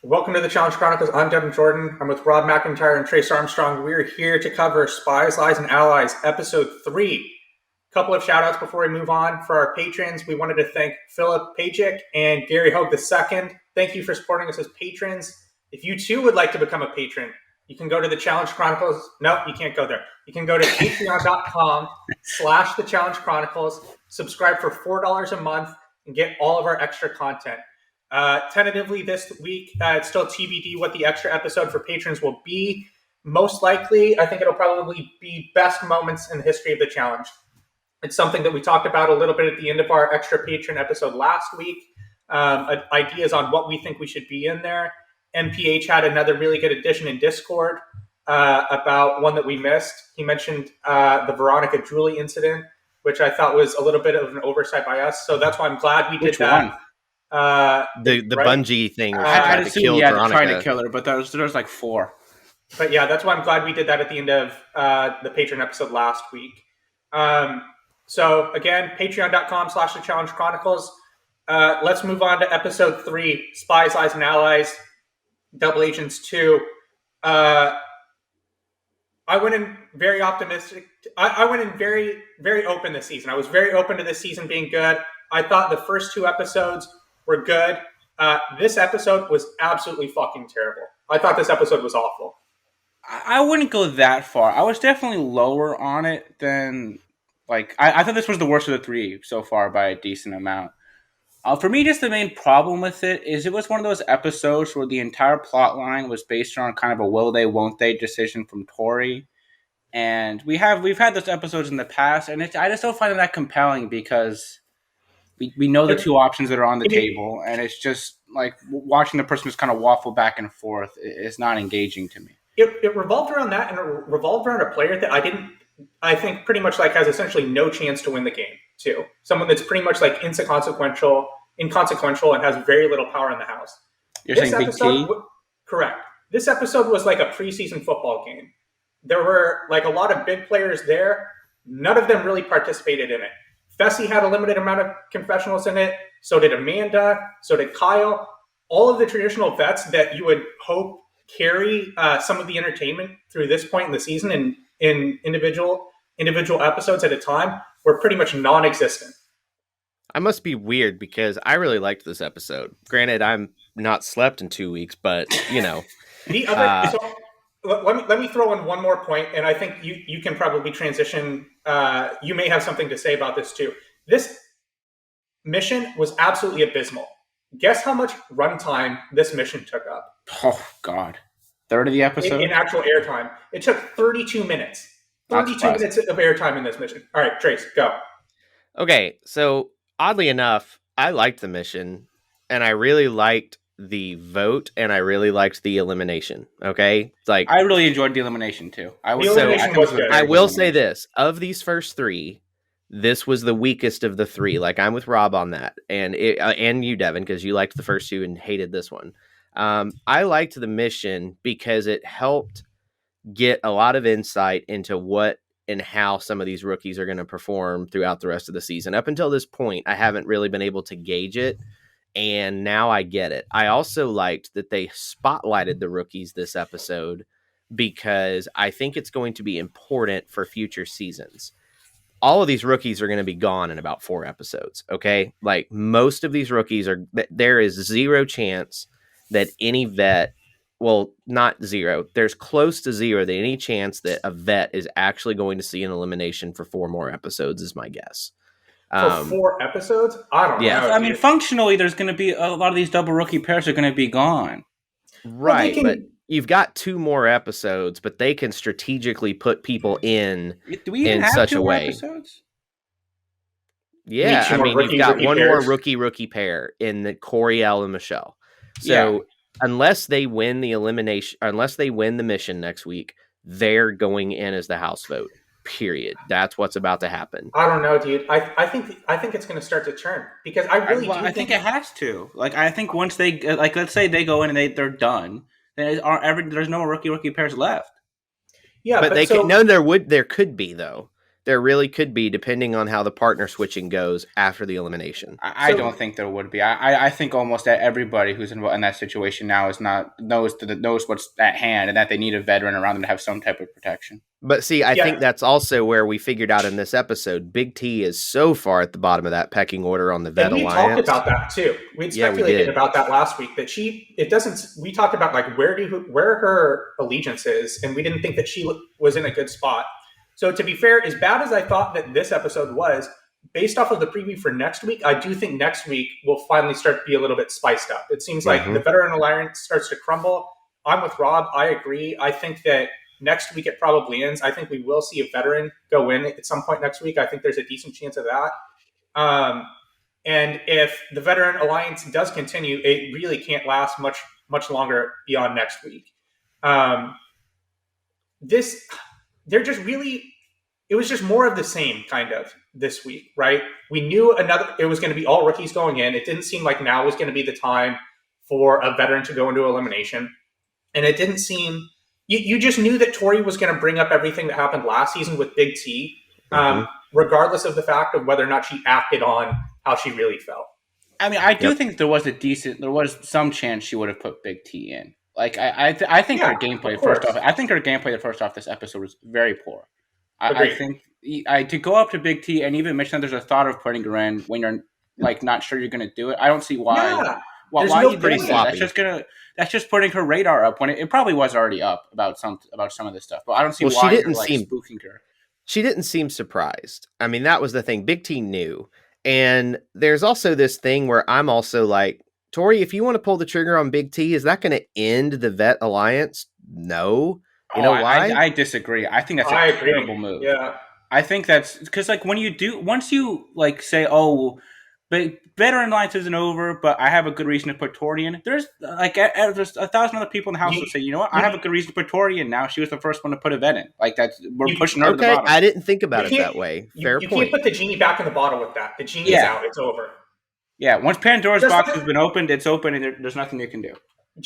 Welcome to the Challenge Chronicles. I'm Devin Jordan. I'm with Rob McIntyre and Trace Armstrong. We're here to cover Spies, Lies, and Allies, Episode 3. Couple of shout-outs before we move on. For our patrons, we wanted to thank Philip Pajic and Gary Hogue II. Thank you for supporting us as patrons. If you too would like to become a patron, you can go to the Challenge Chronicles. No, you can't go there. You can go to patreon.com/the Challenge Chronicles, subscribe for $4 a month, and get all of our extra content. Tentatively this week, it's still TBD what the extra episode for patrons will be. Most likely, I think it'll probably be best moments in the history of the challenge. It's something that we talked about a little bit at the end of our extra patron episode last week. Ideas on what we think we should be in there. MPH had another really good addition in Discord about one that we missed. He mentioned the Veronica Julie incident, which I thought was a little bit of an oversight by us. So that's why I'm glad we did that. One? The right? Bungee thing. I'd assume trying to kill her, but there was like 4. But yeah, that's why I'm glad we did that at the end of the Patreon episode last week. So again, patreon.com/the Challenge Chronicles. Let's move on to episode 3, Spies, Lies, and Allies, Double Agents 2. I went in very optimistic. I went in very, very open this season. I was very open to this season being good. I thought the first 2 episodes were good. This episode was absolutely fucking terrible. I thought this episode was awful. I wouldn't go that far. I was definitely lower on it than, I thought this was the worst of the 3 so far by a decent amount. For me, just the main problem with it is it was one of those episodes where the entire plot line was based on kind of a will they, won't they decision from Tori. And we've had those episodes in the past, and I just don't find them that compelling because we know the 2 options that are on the table, and it's just like watching the person just kind of waffle back and forth is not engaging to me. It revolved around that, and it revolved around a player that I think pretty much has essentially no chance to win the game, too. Someone that's pretty much inconsequential, and has very little power in the house. You're saying Big T? Correct. This episode was like a preseason football game. There were a lot of big players there. None of them really participated in it. Fessy had a limited amount of confessionals in it. So did Amanda. So did Kyle. All of the traditional vets that you would hope carry some of the entertainment through this point in the season and in individual episodes at a time were pretty much non-existent. I must be weird because I really liked this episode. Granted, I'm not slept in 2 weeks, but The other, so let me throw in one more point, and I think you can probably transition. You may have something to say about this too. This mission was absolutely abysmal. Guess how much runtime this mission took up? Oh, God. Third of the episode? In actual airtime. It took 32 minutes. 32 minutes of airtime in this mission. All right, Trace, go. Okay, so oddly enough, I liked the mission, and I really liked the vote, and I really liked the elimination. Okay? I really enjoyed the elimination, too. I will say this. Of these first 3, this was the weakest of the 3. I'm with Rob on that. And you, Devin, because you liked the first 2 and hated this one. I liked the mission because it helped get a lot of insight into what and how some of these rookies are going to perform throughout the rest of the season. Up until this point, I haven't really been able to gauge it, and now I get it. I also liked that they spotlighted the rookies this episode because I think it's going to be important for future seasons. All of these rookies are going to be gone in about 4 episodes, okay? Most of these rookies there is 0 chance that any vet, well, not 0, there's close to 0 that any chance that a vet is actually going to see an elimination for 4 more episodes is my guess. For 4 episodes? I don't know. I mean, functionally, there's going to be a lot of these double rookie pairs are going to be gone. Right, but you've got 2 more episodes, but they can strategically put people in such a way. Episodes? Yeah, you've got one more rookie pair in the Coriel and Michelle. So unless they win the elimination, unless they win the mission next week, they're going in as the house vote. Period. That's what's about to happen. I don't know, dude. I think it's going to start to turn because I think it has to. I think once they let's say they go in and they're done, then there's no rookie pairs left. Yeah, but there could be though. There really could be, depending on how the partner switching goes after the elimination. I don't think there would be. I think almost that everybody who's involved in that situation now knows what's at hand, and that they need a veteran around them to have some type of protection. But see, I think that's also where we figured out in this episode, Big T is so far at the bottom of that pecking order on the vet alliance. We talked about that too. We speculated about that last week. That we talked about like where her allegiance is, and we didn't think that she was in a good spot. So to be fair, as bad as I thought that this episode was, based off of the preview for next week, I do think next week will finally start to be a little bit spiced up. It seems like the veteran alliance starts to crumble. I'm with Rob. I agree. I think that next week it probably ends. I think we will see a veteran go in at some point next week. I think there's a decent chance of that. And if the veteran alliance does continue, it really can't last much longer beyond next week. It was just more of the same kind of this week, right? We knew it was going to be all rookies going in. It didn't seem like now was going to be the time for a veteran to go into elimination. And it didn't seem, you just knew that Tori was going to bring up everything that happened last season with Big T, regardless of the fact of whether or not she acted on how she really felt. I mean, I do think there was some chance she would have put Big T in. Like, I think her gameplay first off this episode was very poor. I think to go up to Big T and even mention that there's a thought of putting her in when you're like not sure you're going to do it. I don't see why. Yeah. Why you doing that? That's just putting her radar up when it probably was already up about some of this stuff. But I don't see why you're spooking her. She didn't seem surprised. I mean, that was the thing. Big T knew. And there's also this thing where I'm also like, Tori, if you want to pull the trigger on Big T, is that going to end the vet alliance? No. You know why? I disagree. I think that's a terrible move. Yeah. I think that's because like once you like say, oh, but veteran alliance isn't over, but I have a good reason to put Tori in. There's 1,000 other people in the house who say, you know what, I have a good reason to put Tori in now. She was the first one to put a vet in. Like we're pushing her to the bottom. I didn't think about it that way. Fair point. You can't put the genie back in the bottle with that. The genie's out. It's over. Yeah, once Pandora's box has been opened, it's open, and there's nothing you can do.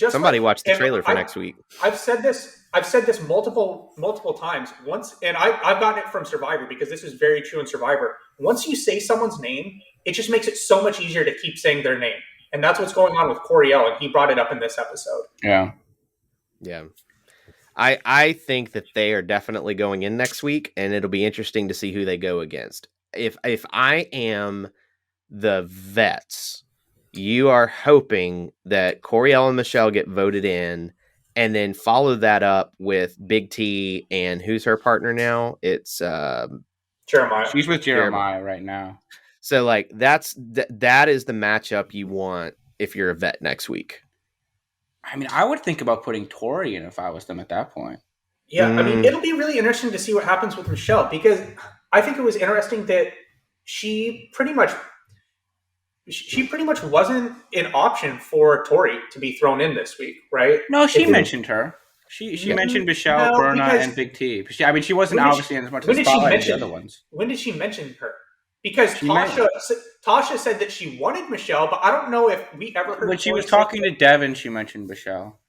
Somebody watch the trailer for next week. I've said this multiple times. Once, and I've gotten it from Survivor because this is very true in Survivor. Once you say someone's name, it just makes it so much easier to keep saying their name, and that's what's going on with Coriel, and he brought it up in this episode. Yeah. I think that they are definitely going in next week, and it'll be interesting to see who they go against. If I am the vets, you are hoping that Coriel and Michelle get voted in, and then follow that up with Big T and who's her partner now? It's Jeremiah. She's with Jeremiah right now. So like that is the matchup you want if you're a vet next week. I mean, I would think about putting Tori in if I was them at that point. Yeah, I mean, it'll be really interesting to see what happens with Michelle, because I think it was interesting that she pretty much wasn't an option for Tori to be thrown in this week, right? No, she mentioned her. She mentioned Michelle, Berna, and Big T. She wasn't obviously in as much of the spotlight as the other ones. When did she mention her? Because Tasha said that she wanted Michelle, but I don't know if we ever heard. When she was talking to Devin, she mentioned Michelle.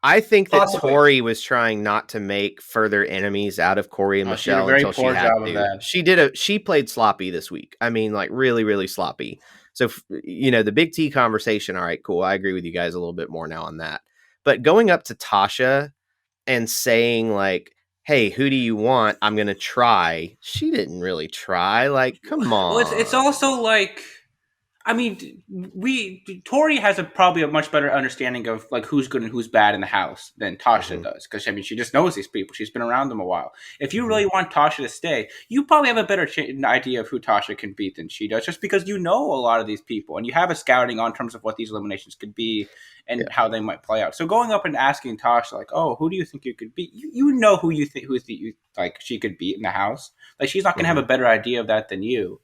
I think that Tori was trying not to make further enemies out of Corey and Michelle until she had to. She played sloppy this week. I mean, like really, really sloppy. So, the Big T conversation. All right, cool. I agree with you guys a little bit more now on that. But going up to Tasha and saying like, hey, who do you want? I'm going to try. She didn't really try. Like, come on. Well, it's also like, I mean, Tori has probably a much better understanding of like who's good and who's bad in the house than Tasha does. Because, I mean, she just knows these people. She's been around them a while. If you really want Tasha to stay, you probably have a better idea of who Tasha can beat than she does, just because you know a lot of these people. And you have a scouting on terms of what these eliminations could be and how they might play out. So going up and asking Tasha, like, oh, who do you think you could beat? You know who you think like she could beat in the house. Like, she's not going to have a better idea of that than you.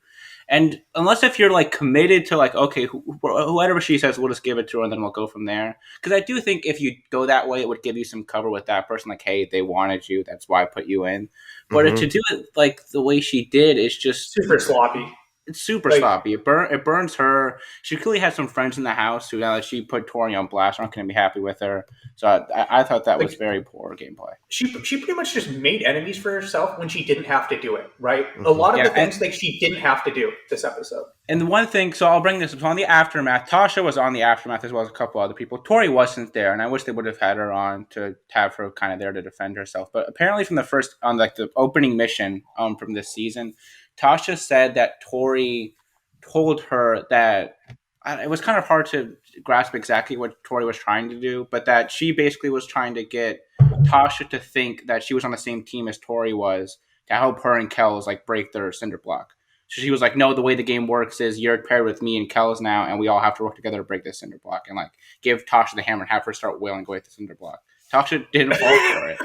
And unless if you're like committed to like, okay, whatever she says, we'll just give it to her and then we'll go from there. Because I do think if you go that way, it would give you some cover with that person. Like, hey, they wanted you. That's why I put you in. But to do it like the way she did is just super sloppy. It's super sloppy. It burns her. She clearly had some friends in the house who, now that she put Tori on blast, aren't going to be happy with her. So I thought that was very poor gameplay. She pretty much just made enemies for herself when she didn't have to do it, right? A lot of the things that she didn't have to do this episode. And the one thing, so I'll bring this up, on the Aftermath, Tasha was on the Aftermath as well as a couple other people. Tori wasn't there, and I wish they would have had her on to have her kind of there to defend herself. But apparently from the first, on like the opening mission from this season, Tasha said that Tori told her that it was kind of hard to grasp exactly what Tori was trying to do, but that she basically was trying to get Tasha to think that she was on the same team as Tori was to help her and Kells like break their cinder block. So she was like, no, the way the game works is you're paired with me and Kells now, and we all have to work together to break this cinder block, and like give Tasha the hammer and have her start wailing away at the cinder block. Tasha didn't fall for it.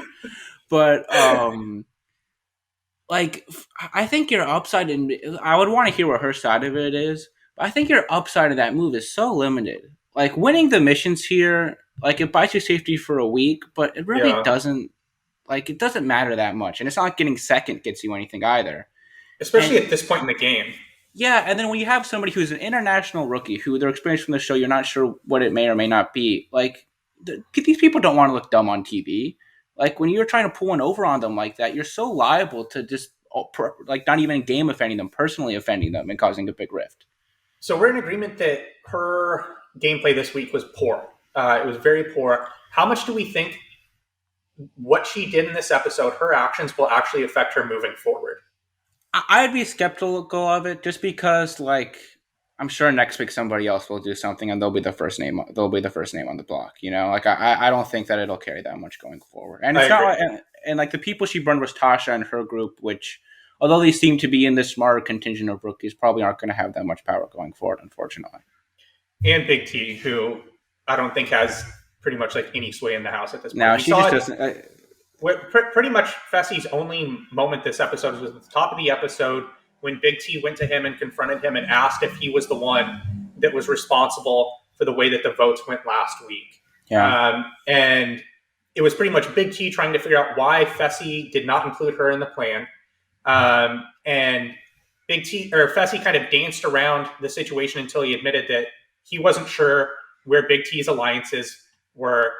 But like, I think your upside, and I would want to hear what her side of it is, but I think your upside of that move is so limited. Like, winning the missions here, like, it buys you safety for a week, but it really doesn't, like, it doesn't matter that much. And it's not like getting second gets you anything either. Especially at this point in the game. Yeah, and then when you have somebody who's an international rookie, who their experience from the show, you're not sure what it may or may not be, like, these people don't want to look dumb on TV. Like, when you're trying to pull one over on them like that, you're so liable to just, like, not even game offending them, personally offending them and causing a big rift. So we're in agreement that her gameplay this week was poor. It was very poor. How much do we think what she did in this episode, her actions, will actually affect her moving forward? I'd be skeptical of it just because, like, I'm sure next week somebody else will do something and they'll be the first name. They'll be the first name on the block. You know, like I don't think that it'll carry that much going forward. And it's not, and like the people she burned was Tasha and her group, which, although they seem to be in this smarter contingent of rookies, probably aren't going to have that much power going forward, unfortunately. And Big T, who I don't think has pretty much like any sway in the house at this point. No, she just doesn't. Pretty much Fessy's only moment this episode was at the top of the episode when Big T went to him and confronted him and asked if he was the one that was responsible for the way that the votes went last week. Yeah. And it was pretty much Big T trying to figure out why Fessy did not include her in the plan. And Fessy kind of danced around the situation until he admitted that he wasn't sure where Big T's alliances were.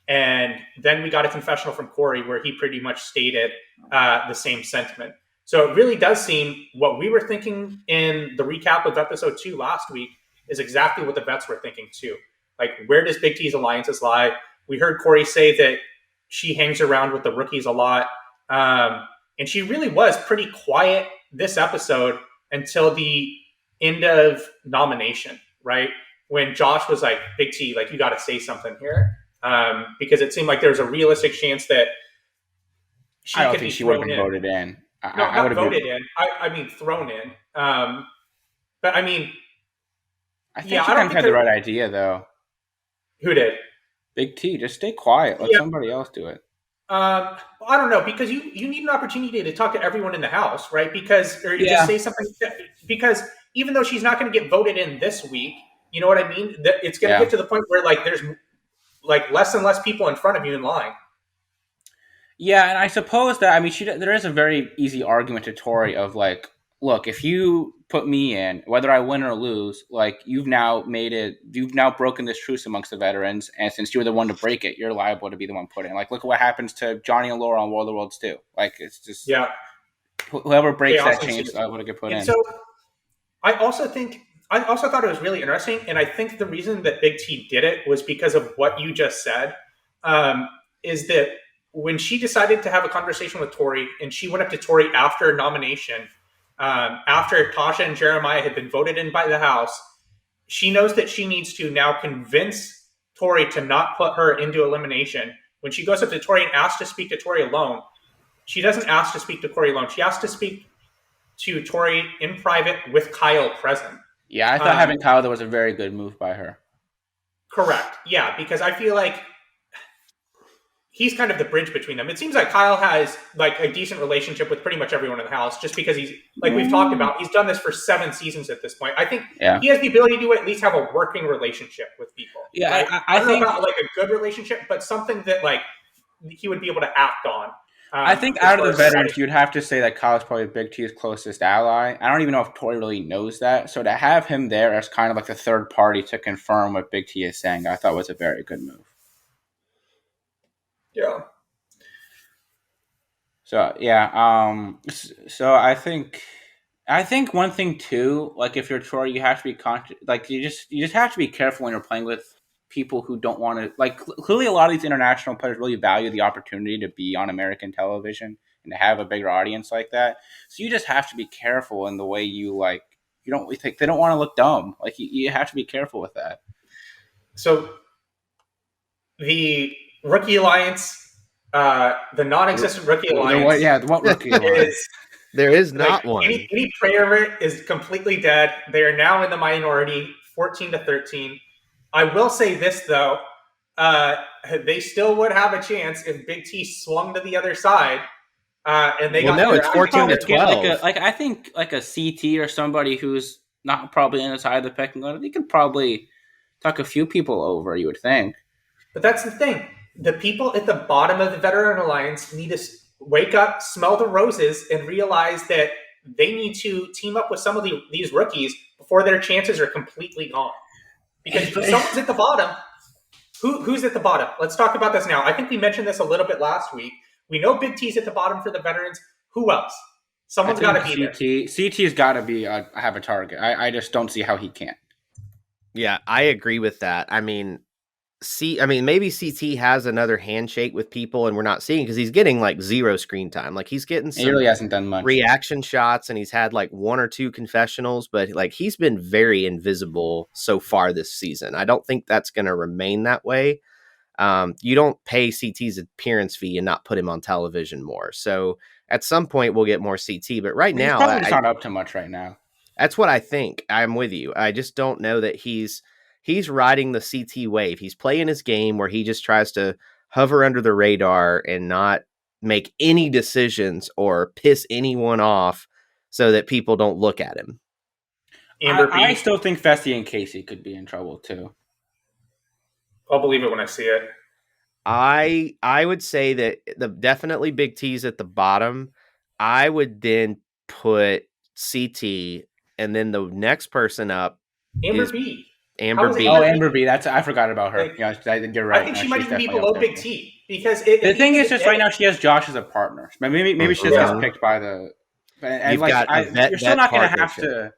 And then we got a confessional from Corey where he pretty much stated the same sentiment. So it really does seem what we were thinking in the recap of episode 2 last week is exactly what the vets were thinking too. Like, where does Big T's alliances lie? We heard Corey say that she hangs around with the rookies a lot. And she really was pretty quiet this episode until the end of nomination, right? When Josh was like, Big T, like, you got to say something here. Because it seemed like there was a realistic chance that I don't think she would have been voted in. Not voted in. I mean, thrown in. But I mean, I think she kind of had the right idea, though. Who did? Big T. Just stay quiet. Let somebody else do it. I don't know, because you need an opportunity to talk to everyone in the house, right? Just say something. Because even though she's not going to get voted in this week, you know what I mean? It's going to get to the point where like there's like less and less people in front of you in line. Yeah, and I suppose that, I mean, there is a very easy argument to Tori of like, look, if you put me in, whether I win or lose, like you've now broken this truce amongst the veterans, and since you were the one to break it, you're liable to be the one put in. Like, look at what happens to Johnny and Laura on World of Worlds 2. Like, it's just whoever breaks that chain is liable to get put in. So I also thought it was really interesting, and I think the reason that Big T did it was because of what you just said, is that when she decided to have a conversation with Tori, and she went up to Tori after nomination, after Tasha and Jeremiah had been voted in by the House, she knows that she needs to now convince Tori to not put her into elimination. When she goes up to Tori and asks to speak to Tori alone, she doesn't ask to speak to Tori alone. She asks to speak to Tori in private with Kyle present. Yeah, I thought having Kyle, that was a very good move by her. Correct. Yeah, because I feel like he's kind of the bridge between them. It seems like Kyle has like a decent relationship with pretty much everyone in the house, just because he's, like we've talked about, he's done this for 7 seasons at this point. I think he has the ability to at least have a working relationship with people. Yeah, right? I don't know about like a good relationship, but something that like he would be able to act on. I think out of the veterans, you'd have to say that Kyle's probably Big T's closest ally. I don't even know if Tori really knows that. So to have him there as kind of like the third party to confirm what Big T is saying, I thought was a very good move. Yeah. So yeah, so I think one thing too, like if you're Tori, you have to be conscious. Like you just have to be careful when you're playing with people who don't want to. Like clearly, a lot of these international players really value the opportunity to be on American television and to have a bigger audience like that. So you just have to be careful in the way you like. You don't think they don't want to look dumb. Like you have to be careful with that. So the Rookie Alliance. The non-existent Rookie Alliance. What Rookie Alliance? There is not one. Any prayer of it is completely dead. They are now in the minority, 14-13. I will say this though, they still would have a chance if Big T swung to the other side. And they it's 14-12. I think like a CT or somebody who's not probably inside the pecking order, they could probably tuck a few people over. You would think. But that's the thing. The people at the bottom of the Veteran Alliance need to wake up, smell the roses, and realize that they need to team up with some of these rookies before their chances are completely gone. Because if someone's at the bottom, who's at the bottom? Let's talk about this now. I think we mentioned this a little bit last week. We know Big T's at the bottom for the veterans. Who else? Someone's got to be there. CT's got to be have a target. I just don't see how he can't. Yeah, I agree with that. I mean, maybe CT has another handshake with people and we're not seeing because he's getting like 0 screen time. Like he's getting some he really hasn't done much reaction shots and he's had like 1 or 2 confessionals, but like he's been very invisible so far this season. I don't think that's going to remain that way. You don't pay CT's appearance fee and not put him on television more. So at some point we'll get more CT, but right now probably not up to much right now. That's what I think. I'm with you. I just don't know that he's riding the CT wave. He's playing his game where he just tries to hover under the radar and not make any decisions or piss anyone off so that people don't look at him. I still think Fessy and Casey could be in trouble too. I'll believe it when I see it. I would say that definitely Big T's at the bottom. I would then put CT and then the next person up Amber B. Amber B. Oh, Amber B. I forgot about her. Yeah, you're right. I think she might even be below Big T because the thing is just right now she has Josh as a partner. Maybe she just gets picked by the. And you're still not going to have to.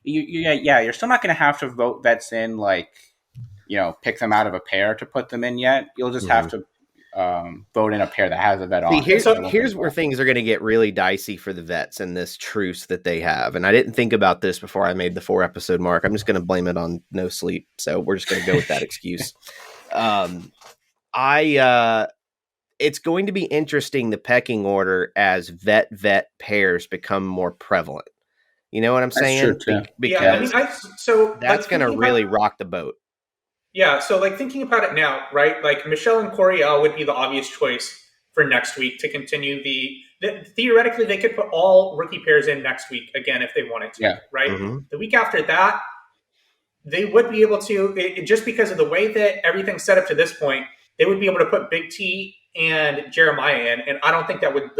You're still not going to have to vote vets in pick them out of a pair to put them in yet. You'll just have to vote in a pair that has a vet on. Here's where things are going to get really dicey for the vets and this truce that they have. And I didn't think about this before I made the 4-episode mark. I'm just going to blame it on no sleep. So we're just going to go with that excuse. It's going to be interesting, the pecking order as vet pairs become more prevalent. You know what I'm saying? True, because that's going to really rock the boat. Yeah, so thinking about it now, right? Like Michelle and Coriel would be the obvious choice for next week to continue theoretically they could put all rookie pairs in next week again if they wanted to, right? Mm-hmm. The week after that, they would be able to, just because of the way that everything's set up to this point, they would be able to put Big T and Jeremiah in, and I don't think that would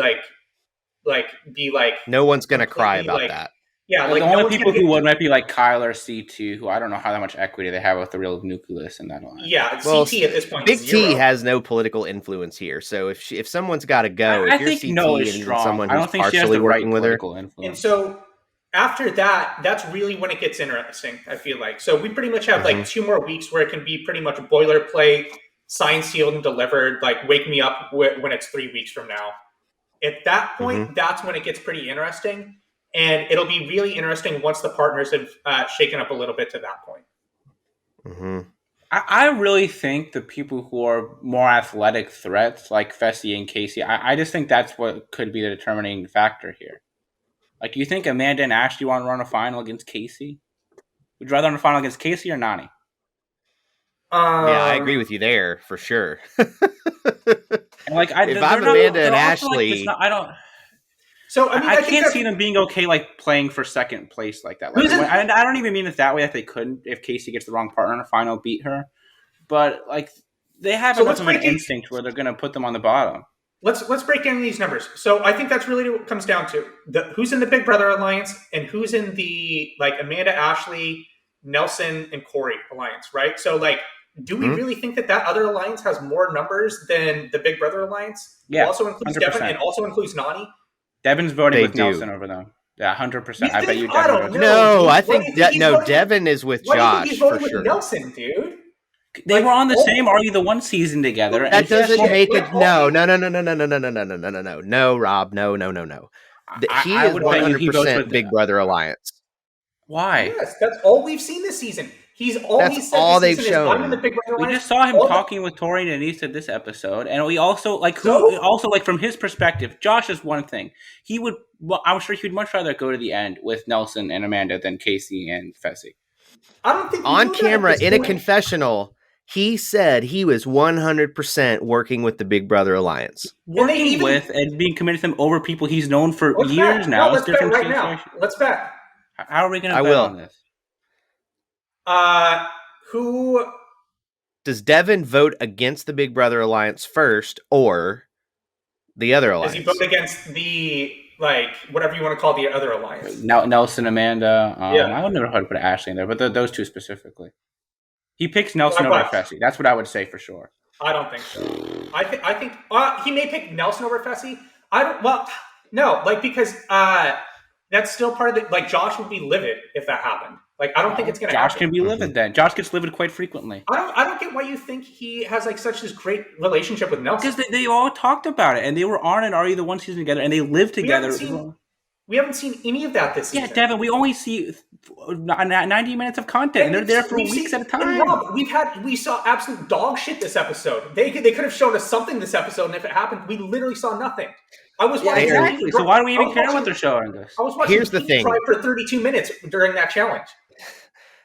be no one's gonna cry about that. Yeah, the only people who would might be like Kyle or C2, who I don't know how much equity they have with the real nucleus in that line. Yeah, CT at this point. Big T has no political influence here, so if someone's got to go, if you're CT and someone who's partially working with her, and so after that, that's really when it gets interesting. I feel like so we pretty much have 2 more weeks where it can be pretty much boilerplate, signed, sealed, and delivered. Like wake me up when it's 3 weeks from now. At that point, that's when it gets pretty interesting. And it'll be really interesting once the partners have shaken up a little bit to that point. Mm-hmm. I really think the people who are more athletic threats, like Fessy and Casey, I just think that's what could be the determining factor here. Like, do you think Amanda and Ashley want to run a final against Casey? Would you rather run a final against Casey or Nani? Yeah, I agree with you there for sure. And if I'm Amanda and Ashley, I don't. So I can't see them being okay playing for second place like that. I don't even mean it that way. That they couldn't if Casey gets the wrong partner in a final, beat her. But they have enough of an instinct where they're going to put them on the bottom. let's break down these numbers. So I think that's really what it comes down to who's in the Big Brother alliance and who's in the like Amanda, Ashley, Nelson, and Corey alliance, right? So like, do we really think that other alliance has more numbers than the Big Brother alliance? Yeah, also includes 100%. Devin and also includes Nani. Devin's voting with Nelson over them. Yeah, 100%. I bet you Devin. I don't know. I think Devin is with Josh for sure. With Nelson, dude. They were on the same Are You the One season together. That doesn't make it. No, Rob. No. He is 100% Big Brother alliance. Why? Yes, that's all we've seen this season. That's all they've shown. We just saw him talking with Tori and Denise at this episode, and we also from his perspective, Josh is one thing. I'm sure he would much rather go to the end with Nelson and Amanda than Casey and Fessy. I don't think on camera in a confessional, he said he was 100% working with the Big Brother alliance, working with and being committed to them over people he's known for years now. No, let's bet right now. Let's bet. How are we going to bet on this? Who does Devin vote against the Big Brother alliance first, or the other alliance? Does he vote against the whatever you want to call the other alliance? Nelson, Amanda. I would never have to put Ashley in there, but those two specifically. He picks Nelson over Fessy. That's what I would say for sure. I don't think so. I think he may pick Nelson over Fessy. I don't. Well, no, because that's still part of the. Josh would be livid if that happened. I don't think it's going to happen. Josh can be livid then. Josh gets livid quite frequently. I don't get why you think he has such this great relationship with Nelson. Because they all talked about it, and they were on an Are You the One season together, and they lived together. We haven't seen any of that this season. Yeah, Devin, we only see 90 minutes of content, and they're there for weeks at a time. Rob, we saw absolute dog shit this episode. They could have shown us something this episode, and if it happened, we literally saw nothing. I was watching. Exactly. So why do we even care what they're showing us? I was watching. Here's the thing. For 32 minutes during that challenge.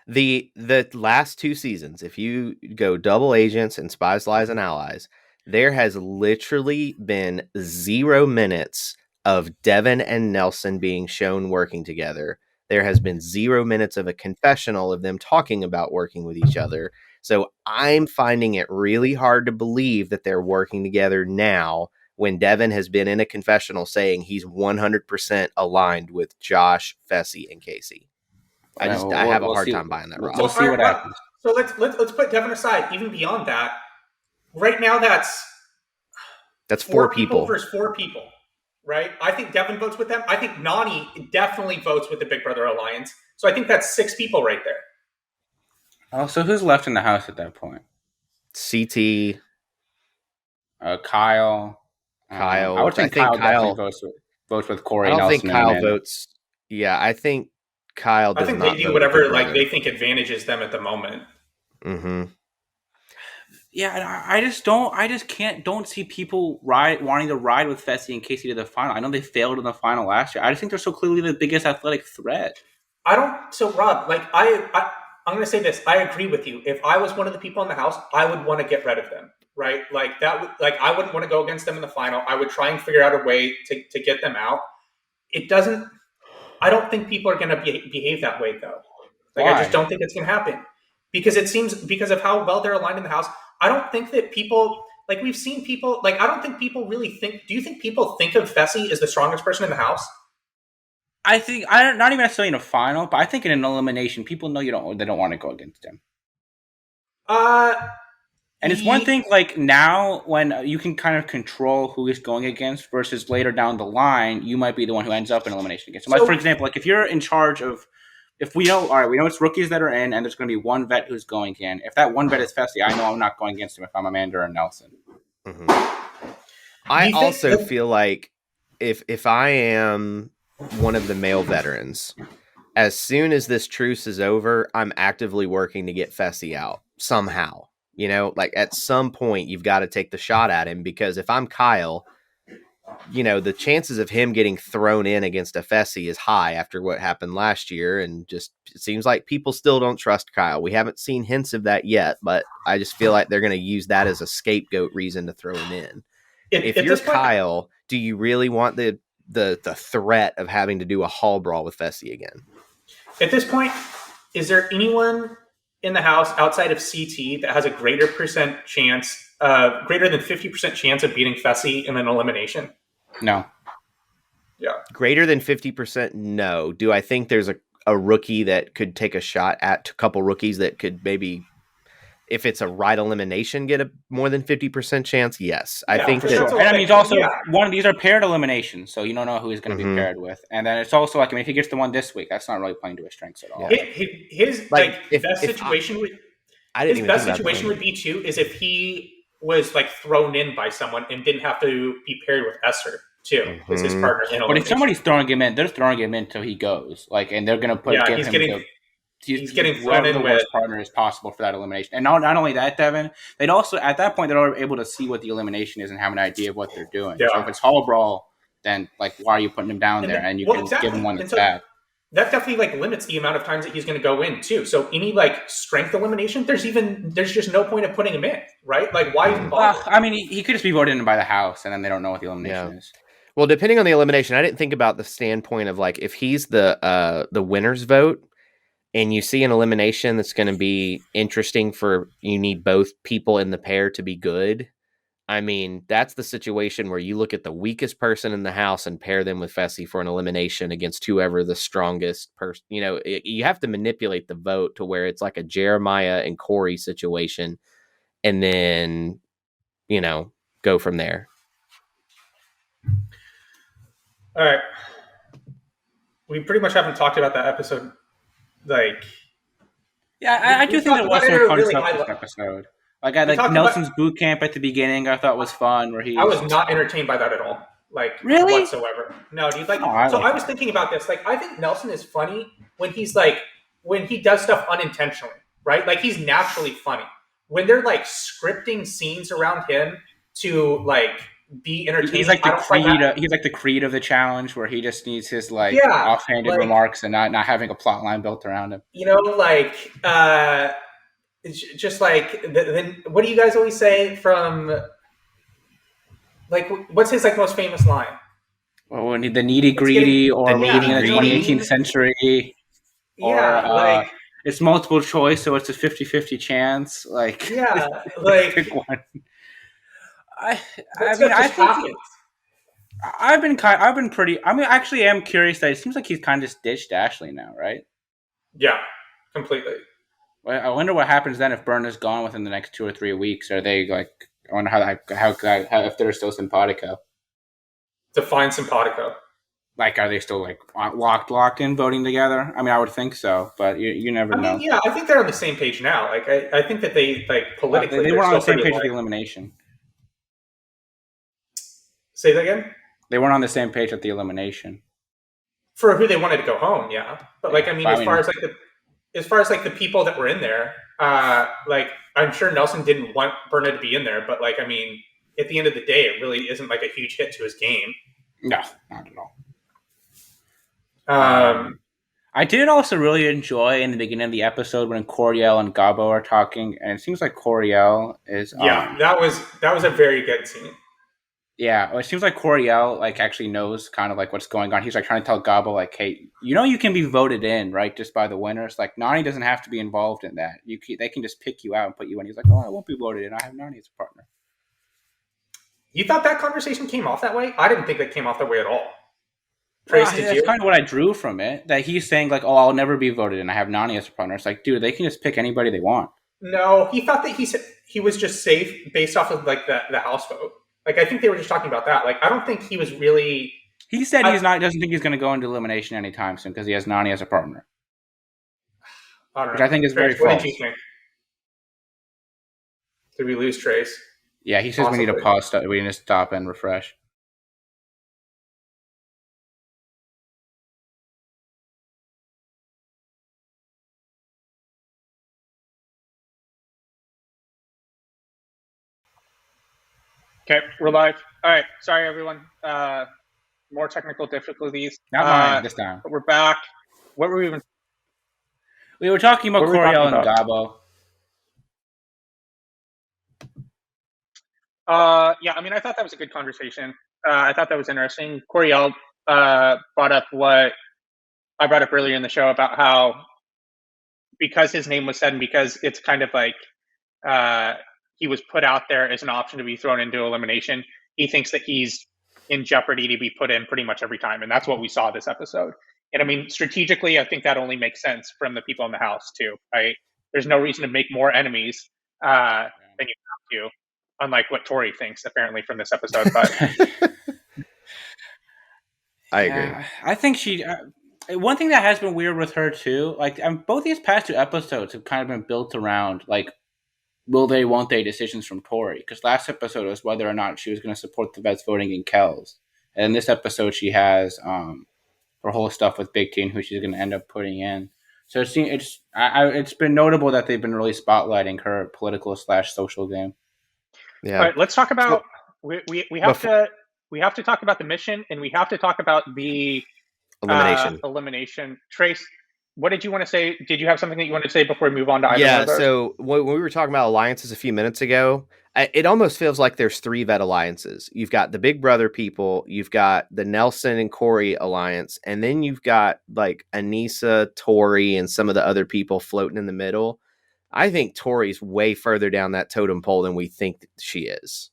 The last two seasons, if you go Double Agents and Spies, Lies, and Allies, there has literally been 0 minutes of Devin and Nelson being shown working together. There has been 0 minutes of a confessional of them talking about working with each other. So I'm finding it really hard to believe that they're working together now when Devin has been in a confessional saying he's 100% aligned with Josh, Fessy, and Casey. I have a hard time buying that, Rob. We'll see what happens. So let's put Devin aside. Even beyond that, right now that's 4 people versus 4 people, right? I think Devin votes with them. I think Nani definitely votes with the Big Brother alliance. So I think that's 6 people right there. Oh, so who's left in the house at that point? CT, Kyle. Kyle. I would think Kyle votes with Corey. I don't Nelson think Kyle votes. Yeah, I think Kyle does not. I think they do whatever they think advantages them at the moment. Mm-hmm. Yeah, I just don't see people wanting to ride with Fessy and Casey to the final. I know they failed in the final last year. I just think they're so clearly the biggest athletic threat. So Rob, I'm going to say this. I agree with you. If I was one of the people in the house, I would want to get rid of them. Right? I wouldn't want to go against them in the final. I would try and figure out a way to get them out. I don't think people are going to behave that way, though. I just don't think it's going to happen. Because it seems, because of how well they're aligned in the house, I don't think that people, we've seen people, I don't think people really think, do you think people think of Fessy as the strongest person in the house? I think, not even necessarily in a final, but I think in an elimination, people know they don't want to go against him. And it's one thing, now when you can kind of control who is going against versus later down the line, you might be the one who ends up in elimination against him. For example, if you're in charge of, if we know, all right, we know it's rookies that are in and there's going to be one vet who's going in. If that one vet is Fessy, I know I'm not going against him if I'm Amanda or Nelson. Mm-hmm. I also feel like if I am one of the male veterans, as soon as this truce is over, I'm actively working to get Fessy out somehow. At some point, you've got to take the shot at him, because if I'm Kyle, the chances of him getting thrown in against a Fessy is high after what happened last year. And just, it seems like people still don't trust Kyle. We haven't seen hints of that yet, but I just feel like they're going to use that as a scapegoat reason to throw him in. If you're Kyle, do you really want the threat of having to do a hall brawl with Fessy again? At this point, is there anyone in the house outside of CT that has a greater % chance greater than 50% chance of beating Fessy in an elimination? No. Yeah. Greater than 50%? No. Do I think there's a rookie that could take a shot at a couple rookies that could maybe, if it's a right elimination, get a more than 50% chance? Yes. I think for that. sure. And I mean, it's also one of these are paired eliminations, so you don't know who he's going to be paired with. And then it's also like, I mean, if he gets the one this week, that's not really playing to his strengths at all. Yeah. His best situation would be too is if he was like thrown in by someone and didn't have to be paired with Esther too as his partner. But if somebody's throwing him in, they're throwing him in until he goes. Like, and they're going to he's getting thrown in the worst partner as possible for that elimination. And not only that, Devin, they'd also at that point they're able to see what the elimination is and have an idea of what they're doing. Yeah. So if it's Hall Brawl, then like why are you putting him down there? And you can give him one that's bad. That definitely like limits the amount of times that he's going to go in too. So any like strength elimination, there's just no point of putting him in, right? Like why even bother? I mean, he could just be voted in by the house, and then they don't know what the elimination is. Well, depending on the elimination, I didn't think about the standpoint of like if he's the winner's vote, and you see an elimination that's going to be interesting for you need both people in the pair to be good. I mean, that's the situation where you look at the weakest person in the house and pair them with Fessy for an elimination against whoever the strongest person. You know, you have to manipulate the vote to where it's like a Jeremiah and Corey situation, and then, you know, go from there. All right. We pretty much haven't talked about that episode. Like, yeah, I do think there was some fun stuff this episode. Like Nelson's boot camp at the beginning, I thought was fun. I was not entertained by that at all. Like, really? Whatsoever. No, dude. Like, I was thinking about this. Like, I think Nelson is funny when he does stuff unintentionally, right? Like, he's naturally funny. When they're like scripting scenes around him to like be entertaining, he's like the Creed of the challenge, where he just needs his offhanded remarks and not having a plot line built around him. You know, like just like then what do you guys always say from like what's his like most famous line? Well, the needy greedy or leading in the 2018th century. Or it's multiple choice, so it's a 50-50 chance. Like pick one. I actually am curious that it seems like he's kind of ditched Ashley now, right? Yeah, completely. Well, I wonder what happens then if Berna's gone within the next 2 or 3 weeks. Are they like? I wonder how if they're still simpatico. Define simpatico. Like, are they still like locked in voting together? I mean, I would think so, but you never know. Yeah, I think they're on the same page now. Like, I think that they like politically they were on the same page with the elimination. Say that again? They weren't on the same page at the elimination. For who they wanted to go home, yeah. But like, I mean, as far as the people that were in there, like I'm sure Nelson didn't want Berna to be in there, but like, I mean, at the end of the day, it really isn't like a huge hit to his game. No, not at all. I did also really enjoy in the beginning of the episode when Coriel and Gabo are talking, and it seems like Coriel is that was a very good scene. Yeah, well, it seems like Coriel like actually knows kind of like what's going on. He's like trying to tell Gabo like, hey, you can be voted in, right, just by the winners. Like Nani doesn't have to be involved in that. They can just pick you out and put you in. He's like, oh, I won't be voted in. I have Nani as a partner. You thought that conversation came off that way? I didn't think that came off that way at all. Trace, that's kind of what I drew from it. That he's saying like, oh, I'll never be voted in. I have Nani as a partner. It's like, dude, they can just pick anybody they want. No, he thought that he was just safe based off of like the House vote. Like, I think they were just talking about that. Like, I don't think he was really... He said doesn't think he's going to go into elimination anytime soon because he has Nani as a partner. I don't know. Which I think is very false. What did you think? Did we lose Trace? Yeah, he says possibly. We need to pause. We need to stop and refresh. Okay, we're live. All right, sorry everyone. More technical difficulties. Not mine this time. But we're back. What were we even? We were talking about Coriel and Gabo. Yeah, I mean, I thought that was a good conversation. I thought that was interesting. Coriel brought up what I brought up earlier in the show about how because his name was said and because it's kind of like he was put out there as an option to be thrown into elimination, he thinks that he's in jeopardy to be put in pretty much every time. And that's what we saw this episode. And I mean, strategically, I think that only makes sense from the people in the house too, right? There's no reason to make more enemies than you have to, unlike what Tori thinks apparently from this episode. But I agree. I think she. One thing that has been weird with her too, like both these past 2 episodes have kind of been built around like will they, won't they decisions from Tori. Because last episode was whether or not she was going to support the vets voting in Kells, and in this episode she has her whole stuff with Big T and who she's going to end up putting in. So it's been notable that they've been really spotlighting her political / social game. Yeah. All right, let's talk about we have to talk about the mission, and we have to talk about the elimination. Trace, what did you want to say? Did you have something that you wanted to say before we move on to either one of those? So when we were talking about alliances a few minutes ago, it almost feels like there's 3 vet alliances. You've got the Big Brother people, you've got the Nelson and Corey alliance, and then you've got like Anissa, Tori, and some of the other people floating in the middle. I think Tori's way further down that totem pole than we think she is.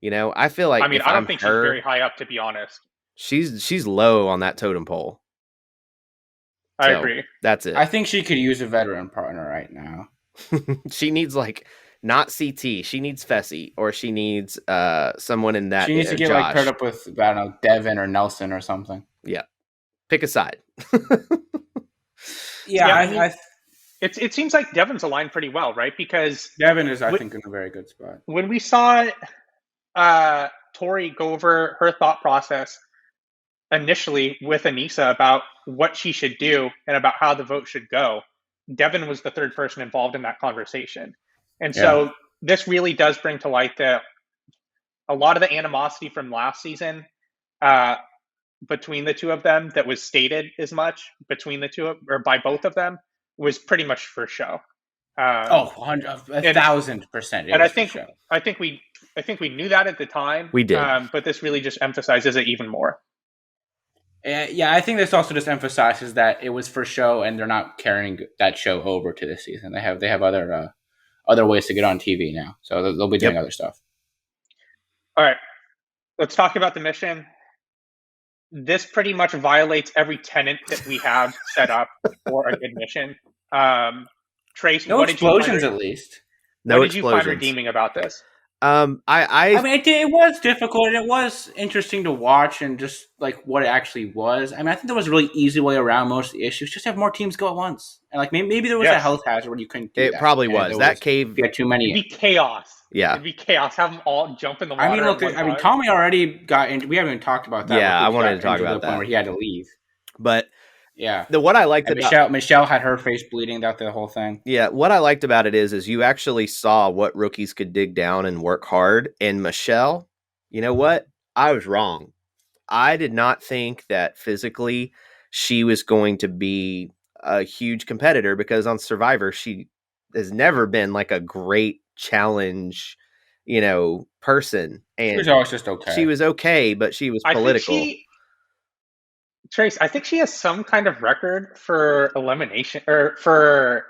You know, I feel like I don't think she's very high up, to be honest. She's low on that totem pole. I agree. That's it. I think she could use a veteran partner right now. She needs like not CT. She needs Fessy, or she needs someone in that. She needs to get like paired up with, I don't know, Devin or Nelson or something. Yeah, pick a side. It seems like Devin's aligned pretty well, right? Because Devin is, I think, in a very good spot. When we saw Tori go over her thought process initially with Anissa about what she should do and about how the vote should go, Devin was the third person involved in that conversation. And so this really does bring to light that a lot of the animosity from last season between the two of them that was stated as much between the two or by both of them was pretty much for show. 1,000%. And I think we knew that at the time. We did, but this really just emphasizes it even more. I think this also just emphasizes that it was for show, and they're not carrying that show over to this season. They have other ways to get on TV now, so they'll be doing other stuff. All right, let's talk about the mission. This pretty much violates every tenet that we have set up for a good mission. Trace, no explosions, at least. What did you find redeeming about this? I mean, it was difficult, and it was interesting to watch, and just like what it actually was. I mean, I think there was a really easy way around most of the issues. Just have more teams go at once, and like maybe there was a health hazard where you couldn't do that. It probably was that cave. You had too many. It'd be chaos. Yeah, it'd be chaos. Have them all jump in the water. I mean, Tommy already got into. We haven't even talked about that. Yeah, I wanted to talk about that. Point where he had to leave, but. Yeah. What I liked about Michelle had her face bleeding out the whole thing. Yeah, what I liked about it is you actually saw what rookies could dig down and work hard. And Michelle, you know what? I was wrong. I did not think that physically she was going to be a huge competitor, because on Survivor she has never been like a great challenge, person. And she was always just okay. She was okay, but she was political. Trace, I think she has some kind of record for elimination or for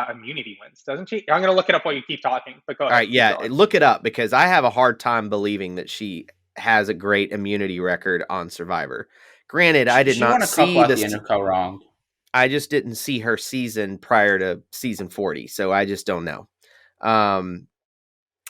immunity wins, doesn't she? I'm going to look it up while you keep talking. But go ahead. All right, look it up, because I have a hard time believing that she has a great immunity record on Survivor. Granted, I did not see this. Wrong. I just didn't see her season prior to season 40, so I just don't know.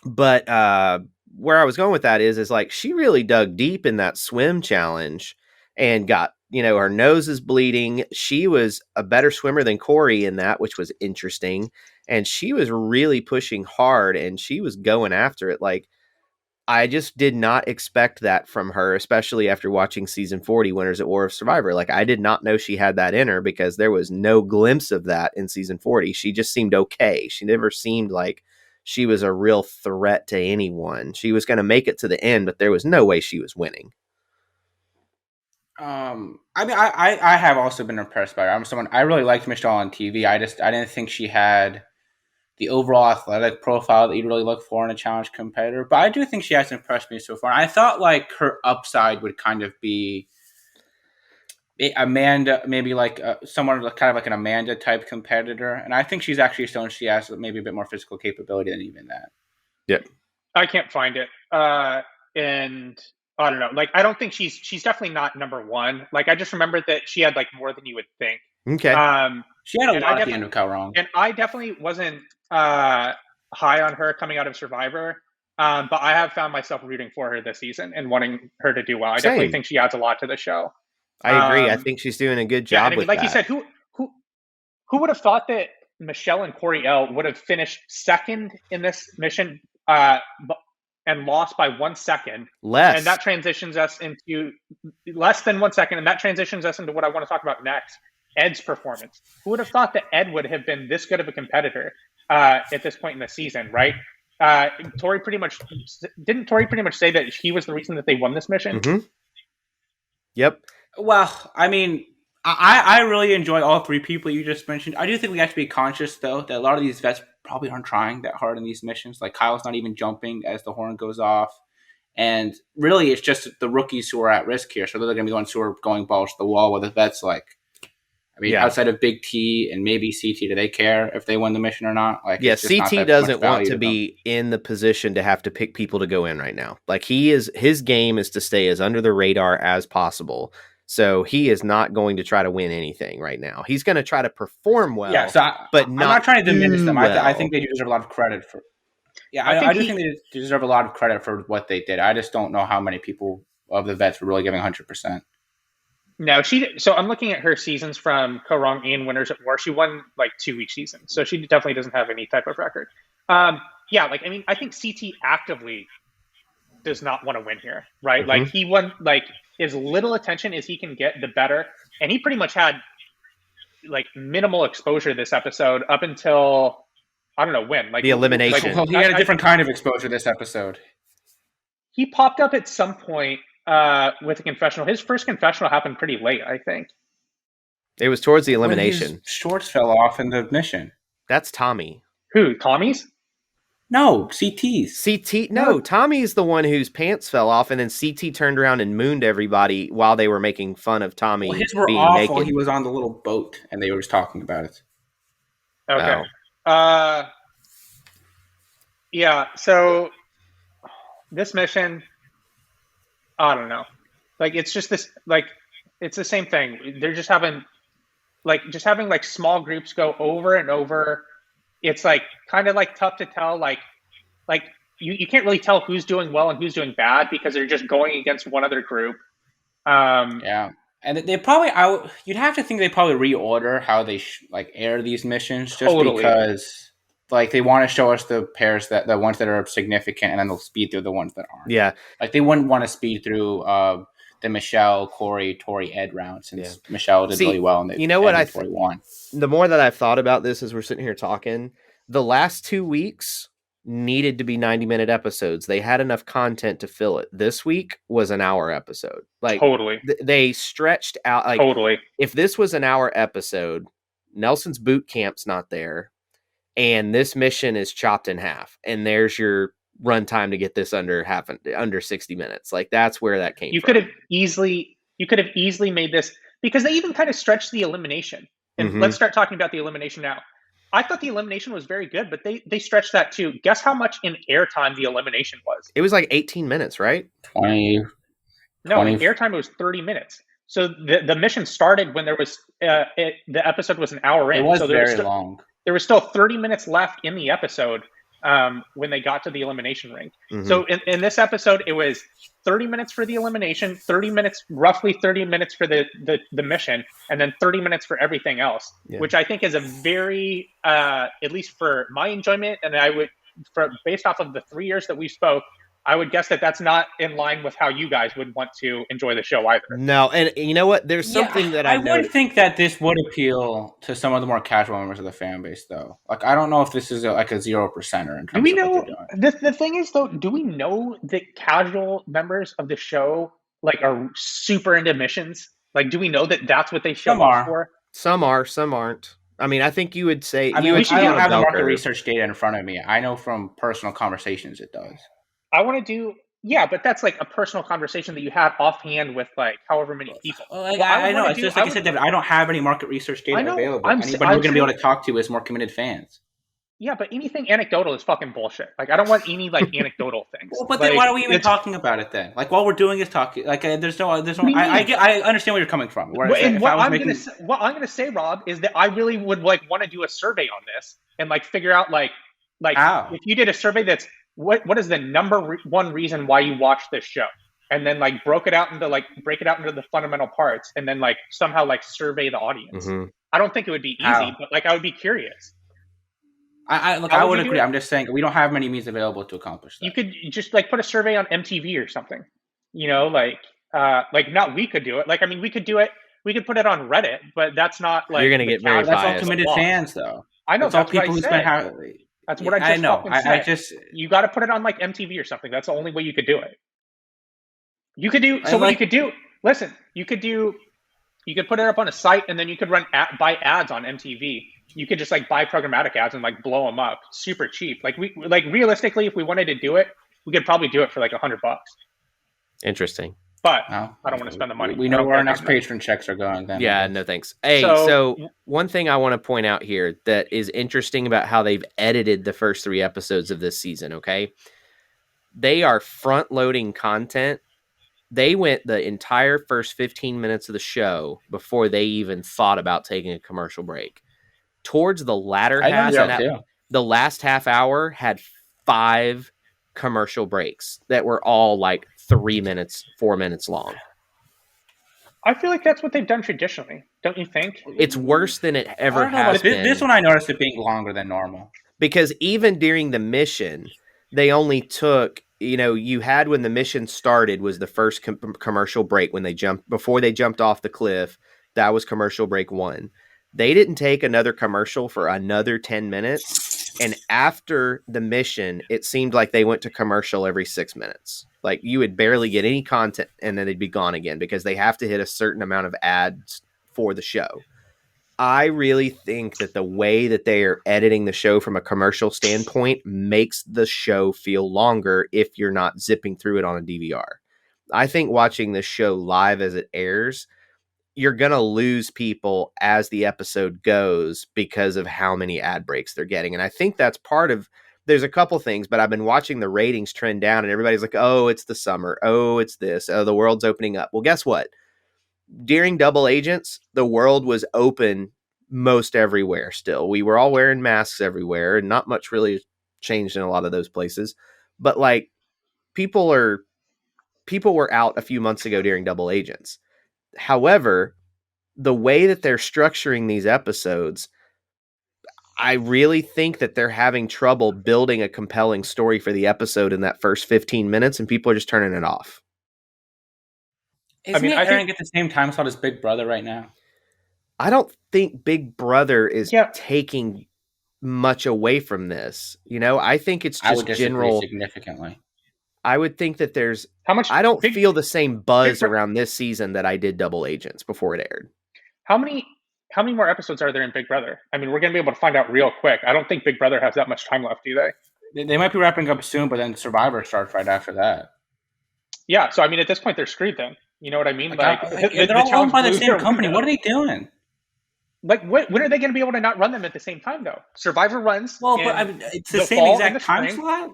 But where I was going with that is like she really dug deep in that swim challenge and got. Her nose is bleeding. She was a better swimmer than Corey in that, which was interesting. And she was really pushing hard, and she was going after it. Like, I just did not expect that from her, especially after watching season 40, Winners at War of Survivor. Like, I did not know she had that in her, because there was no glimpse of that in season 40. She just seemed okay. She never seemed like she was a real threat to anyone. She was going to make it to the end, but there was no way she was winning. I mean, I have also been impressed by her. I really liked Michelle on TV. I didn't think she had the overall athletic profile that you'd really look for in a challenge competitor, but I do think she has impressed me so far. I thought like her upside would kind of be Amanda, maybe like someone kind of like an Amanda type competitor, and I think she's actually shown she has maybe a bit more physical capability than even that. Yep. I can't find it. And I don't know. Like, I don't think she's definitely not number one. Like, I just remember that she had like more than you would think. Okay. She had a lot at the end of Cal Wrong. And I definitely wasn't high on her coming out of Survivor. But I have found myself rooting for her this season and wanting her to do well. I definitely think she adds a lot to the show. I agree. I think she's doing a good job. Yeah, and I mean, like you said, who would have thought that Michelle and Corey L would have finished second in this mission and lost by 1 second? Less. And that transitions us into less than 1 second. And that transitions us into what I want to talk about next, Ed's performance. Who would have thought that Ed would have been this good of a competitor at this point in the season, right? Tori pretty much say that he was the reason that they won this mission? Mm-hmm. Yep. Well, I mean, I really enjoy all three people you just mentioned. I do think we have to be conscious, though, that a lot of these vets probably aren't trying that hard in these missions. Like, Kyle's not even jumping as the horn goes off. And really, it's just the rookies who are at risk here. So they're going to be the ones who are going balls to the wall, where the vets, like, I mean, outside of Big T and maybe CT, do they care if they win the mission or not? Like, yeah, CT doesn't want to be in the position to have to pick people to go in right now. Like, his game is to stay as under the radar as possible. So he is not going to try to win anything right now. He's going to try to perform well. Yeah, so but I'm not trying to diminish them. Well. I think they deserve a lot of credit for. Yeah, I do think they deserve a lot of credit for what they did. I just don't know how many people of the vets were really giving 100%. No, so I'm looking at her seasons from Co-Wrong and Winners at War. She won like 2 each season, so she definitely doesn't have any type of record. Yeah, like, I mean, I think CT actively does not want to win here, right? Mm-hmm. Like, he won, like, as little attention as he can get, the better. And he pretty much had like minimal exposure this episode up until I don't know when, like the elimination. Like, well, he had a different kind of exposure this episode. He popped up at some point with a confessional. His first confessional happened pretty late, I think. It was towards the elimination. When his shorts fell off in the mission. That's Tommy. Who? Tommy's? No, CT's. No, Tommy's the one whose pants fell off, and then CT turned around and mooned everybody while they were making fun of Tommy. Well, his were being awful. Naked. He was on the little boat, and they were just talking about it. Okay. Oh. Yeah. So this mission, I don't know. Like, it's just this. Like, it's the same thing. They're just having small groups go over and over. It's like kind of like tough to tell, like you can't really tell who's doing well and who's doing bad because they're just going against one other group. Yeah, and they probably you'd have to think they probably reorder how they air these missions just because like they want to show us the pairs the ones that are significant, and then they'll speed through the ones that aren't. Yeah, like they wouldn't want to speed through the Michelle, Corey, Tori, Ed round since Michelle did really well. And you know what Tori won. The more that I've thought about this as we're sitting here talking, the last 2 weeks needed to be 90-minute episodes. They had enough content to fill it. This week was an hour episode. Like, totally. They stretched out. Like, totally. If this was an hour episode, Nelson's boot camp's not there, and this mission is chopped in half, and there's your runtime to get this under 60 minutes. Like, that's where that came from. You could have easily made this, because they even kind of stretched the elimination. And let's start talking about the elimination now. I thought the elimination was very good, but they stretched that too. Guess how much in airtime the elimination was? It was like 18 minutes, right? 20. No, in airtime it was 30 minutes. So the mission started when there was the episode was an hour in. It was so very long. There was still 30 minutes left in the episode when they got to the elimination ring. So in this episode, it was 30 minutes for the elimination, roughly 30 minutes for the mission, and then 30 minutes for everything else, which I think is a very, at least for my enjoyment, and based off of the 3 years that we spoke, I would guess that that's not in line with how you guys would want to enjoy the show either. No, and you know what? There's something that I would think that this would appeal to some of the more casual members of the fan base, though. Like, I don't know if this is like a 0%er in terms do we of know, what they're doing. The thing is, though, do we know that casual members of the show are super into missions? Like, do we know that that's what they show up for? Some are, some aren't. I mean, I think you would say... I don't have the market research data in front of me. I know from personal conversations it does. I want to do, but that's like a personal conversation that you have offhand with however many people. I know. It's just like I said, Devin, I don't have any market research data available. Anybody we're going to be able to talk to is more committed fans. Yeah, but anything anecdotal is fucking bullshit. Like, I don't want any like anecdotal things. Well, but like, then why are we even talking about it then? Like, all we're doing is talking. Like, there's no. I understand where you're coming from. And what I'm gonna say, Rob, is that I really would like want to do a survey on this and like figure out like how? if you did a survey that's what is the number one reason why you watch this show, and then like break it out into the fundamental parts, and then like somehow like survey the audience. Mm-hmm. I don't think it would be easy, but like I would be curious. I would agree. I'm just saying we don't have many means available to accomplish that. You could just like put a survey on MTV or something. You know, like not we could do it. Like, I mean, we could do it. We could put it on Reddit, but that's not like you're gonna get very biased. That's all committed fans, though. I know. That's all people who spend. That's what I just fucking said. I just you got to put it on like MTV or something. That's the only way you could do it. You could do so. What you could do? Listen, you could put it up on a site, and then you could buy ads on MTV. You could just like buy programmatic ads and like blow them up super cheap. Like realistically, if we wanted to do it, we could probably do it for like $100. Interesting. But I don't want to spend the money. We know where our next patron checks are going then. Yeah, no thanks. Hey, so one thing I want to point out here that is interesting about how they've edited the first 3 episodes of this season, okay? They are front-loading content. They went the entire first 15 minutes of the show before they even thought about taking a commercial break. Towards the latter half, the last half hour had 5 commercial breaks that were all like 3 minutes, 4 minutes long. I feel like that's what they've done traditionally. Don't you think? It's worse than it ever has been. This one I noticed it being longer than normal. Because even during the mission, they only took, you had when the mission started was the first commercial break before they jumped off the cliff. That was commercial break 1. They didn't take another commercial for another 10 minutes. And after the mission, it seemed like they went to commercial every 6 minutes. Like you would barely get any content and then they'd be gone again because they have to hit a certain amount of ads for the show. I really think that the way that they are editing the show from a commercial standpoint makes the show feel longer if you're not zipping through it on a DVR. I think watching this show live as it airs, you're going to lose people as the episode goes because of how many ad breaks they're getting. And I think that's part of, there's a couple things, but I've been watching the ratings trend down and everybody's like, oh, it's the summer. Oh, it's this. Oh, the world's opening up. Well, guess what? During Double Agents, the world was open most everywhere still. We were all wearing masks everywhere and not much really changed in a lot of those places. But like people were out a few months ago during Double Agents. However, the way that they're structuring these episodes, I really think that they're having trouble building a compelling story for the episode in that first 15 minutes, and people are just turning it off. Isn't it airing at the same time slot as Big Brother right now? I don't think Big Brother is taking much away from this. I think it's just general. Significantly. I would think that there's how much. I don't feel the same buzz around this season that I did Double Agents before it aired. How many more episodes are there in Big Brother? I mean, we're going to be able to find out real quick. I don't think Big Brother has that much time left, do they? They might be wrapping up soon, but then Survivor starts right after that. Yeah, so I mean, at this point, they're screwed then. You know what I mean? They're all owned by the same company. What are they doing? Like, when are they going to be able to not run them at the same time, though? Survivor runs. Well, but I mean, it's the same exact time slot?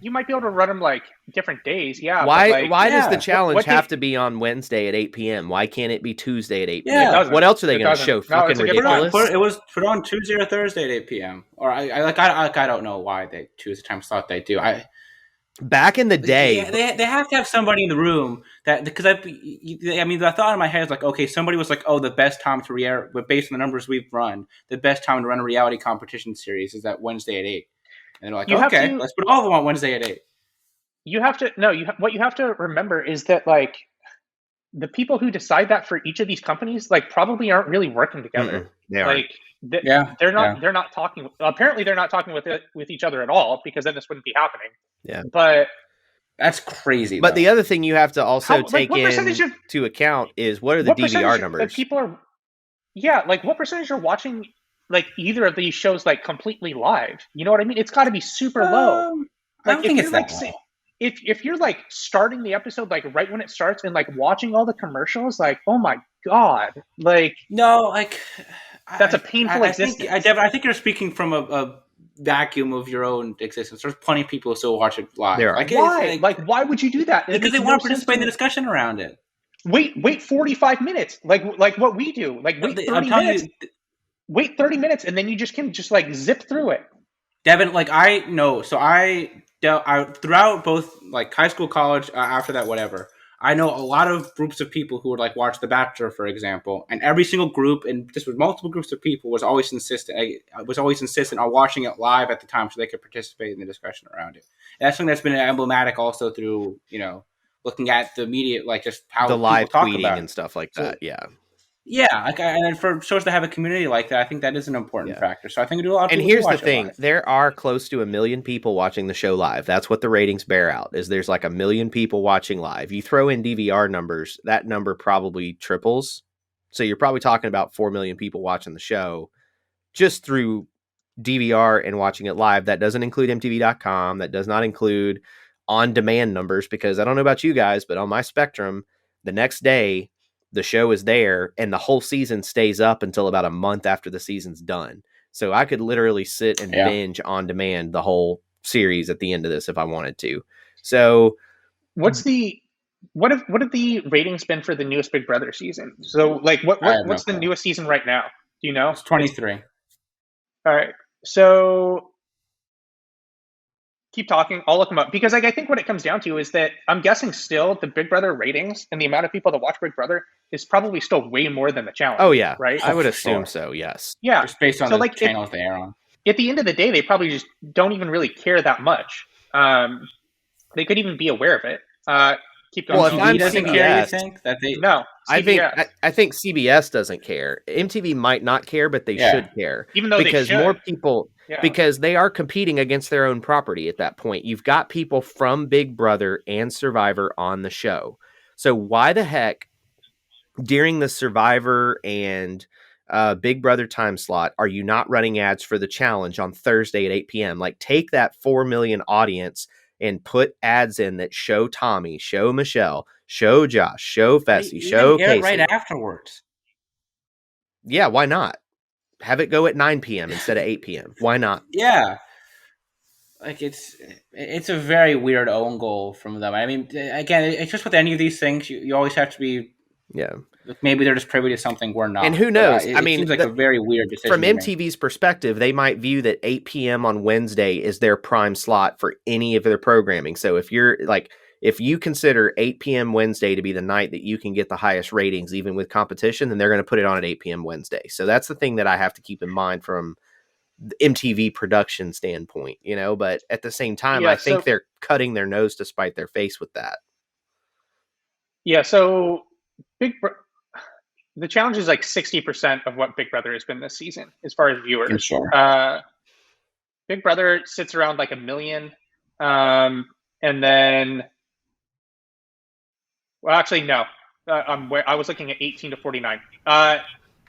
You might be able to run them like different days, yeah. Why does the challenge have to be on Wednesday at 8 p.m.? Why can't it be Tuesday at 8 p.m.? What else are they going to show? Fucking ridiculous. It was put on Tuesday or Thursday at 8 p.m. Or I don't know why they choose the time slot they do. Back in the day, they have to have somebody in the room because the thought in my head is like, okay, somebody was like, oh, the best time to but based on the numbers we've run, the best time to run a reality competition series is that Wednesday at 8. And they're like, okay, let's put all of them on Wednesday at 8. What you have to remember is that like the people who decide that for each of these companies like probably aren't really working together. They're not talking. Apparently, they're not talking with each other at all because then this wouldn't be happening. Yeah, but that's crazy. But the other thing you have to also take into account is what are the DVR numbers? What percentage are watching like either of these shows like completely live? You know what I mean? It's got to be super low. I don't think it's that low. If you're like starting the episode like right when it starts and like watching all the commercials, like oh my god, like no, like That's a painful existence. Devin, I think you're speaking from a vacuum of your own existence. There's plenty of people who still watch it live. There are. Why? Why would you do that? Because they want to participate in the discussion around it. Wait 45 minutes, like what we do. Like wait 30 minutes. Wait 30 minutes, and then you just can just like zip through it. Devin, like I know, so I throughout both like high school, college, after that, whatever. I know a lot of groups of people who would like watch The Bachelor, for example, and every single group, and just with multiple groups of people, was always insistent. I was always insistent on watching it live at the time so they could participate in the discussion around it. And that's something that's been emblematic also through looking at the media, like just how the live talk tweeting about and stuff like that. Yeah, and then for shows to have a community like that, I think that is an important factor. So I think we do a lot. And here's the thing: there are close to 1 million people watching the show live. That's what the ratings bear out. Is there's like 1 million people watching live. You throw in DVR numbers, that number probably triples. So you're probably talking about 4 million people watching the show just through DVR and watching it live. That doesn't include MTV.com. That does not include on-demand numbers, because I don't know about you guys, but on my Spectrum, the next day the show is there and the whole season stays up until about a month after the season's done. So I could literally sit and binge on demand the whole series at the end of this if I wanted to. So what have the ratings been for the newest Big Brother season? So like what's the newest season right now? Do you know? It's 23. All right. So keep talking. I'll look them up, because like I think what it comes down to is that I'm guessing still the Big Brother ratings and the amount of people that watch Big Brother is probably still way more than the challenge. Oh yeah, right. I would assume so. Yes. Yeah. Just based on the channels they are on. At the end of the day, they probably just don't even really care that much. They could even be aware of it. Keep going. Well, if I'm doesn't CBS, care, you think that they? No, CBS. I think CBS doesn't care. MTV might not care, but they should care, even though because they should. More people. Yeah. Because they are competing against their own property at that point. You've got people from Big Brother and Survivor on the show. So why the heck, during the Survivor and Big Brother time slot, are you not running ads for the challenge on Thursday at 8 p.m.? Like, take that 4 million audience and put ads in that show Tommy, show Michelle, show Josh, show Fessy, show Casey. Right afterwards. Yeah, why not? Have it go at 9 p.m. instead of 8 p.m. Why not? Yeah. Like, it's a very weird own goal from them. I mean, again, it's just with any of these things, you always have to be... Yeah. Maybe they're just privy to something we're not. And who knows? It seems like a very weird decision. From MTV's perspective, they might view that 8 p.m. on Wednesday is their prime slot for any of their programming. So if you consider 8 p.m. Wednesday to be the night that you can get the highest ratings, even with competition, then they're going to put it on at 8 p.m. Wednesday. So that's the thing that I have to keep in mind from the MTV production standpoint, but at the same time, I think they're cutting their nose to spite their face with that. Yeah. So the challenge is like 60% of what Big Brother has been this season, as far as viewers. Sure. Big Brother sits around like 1 million. And then, well, actually, no. I was looking at 18 to 49.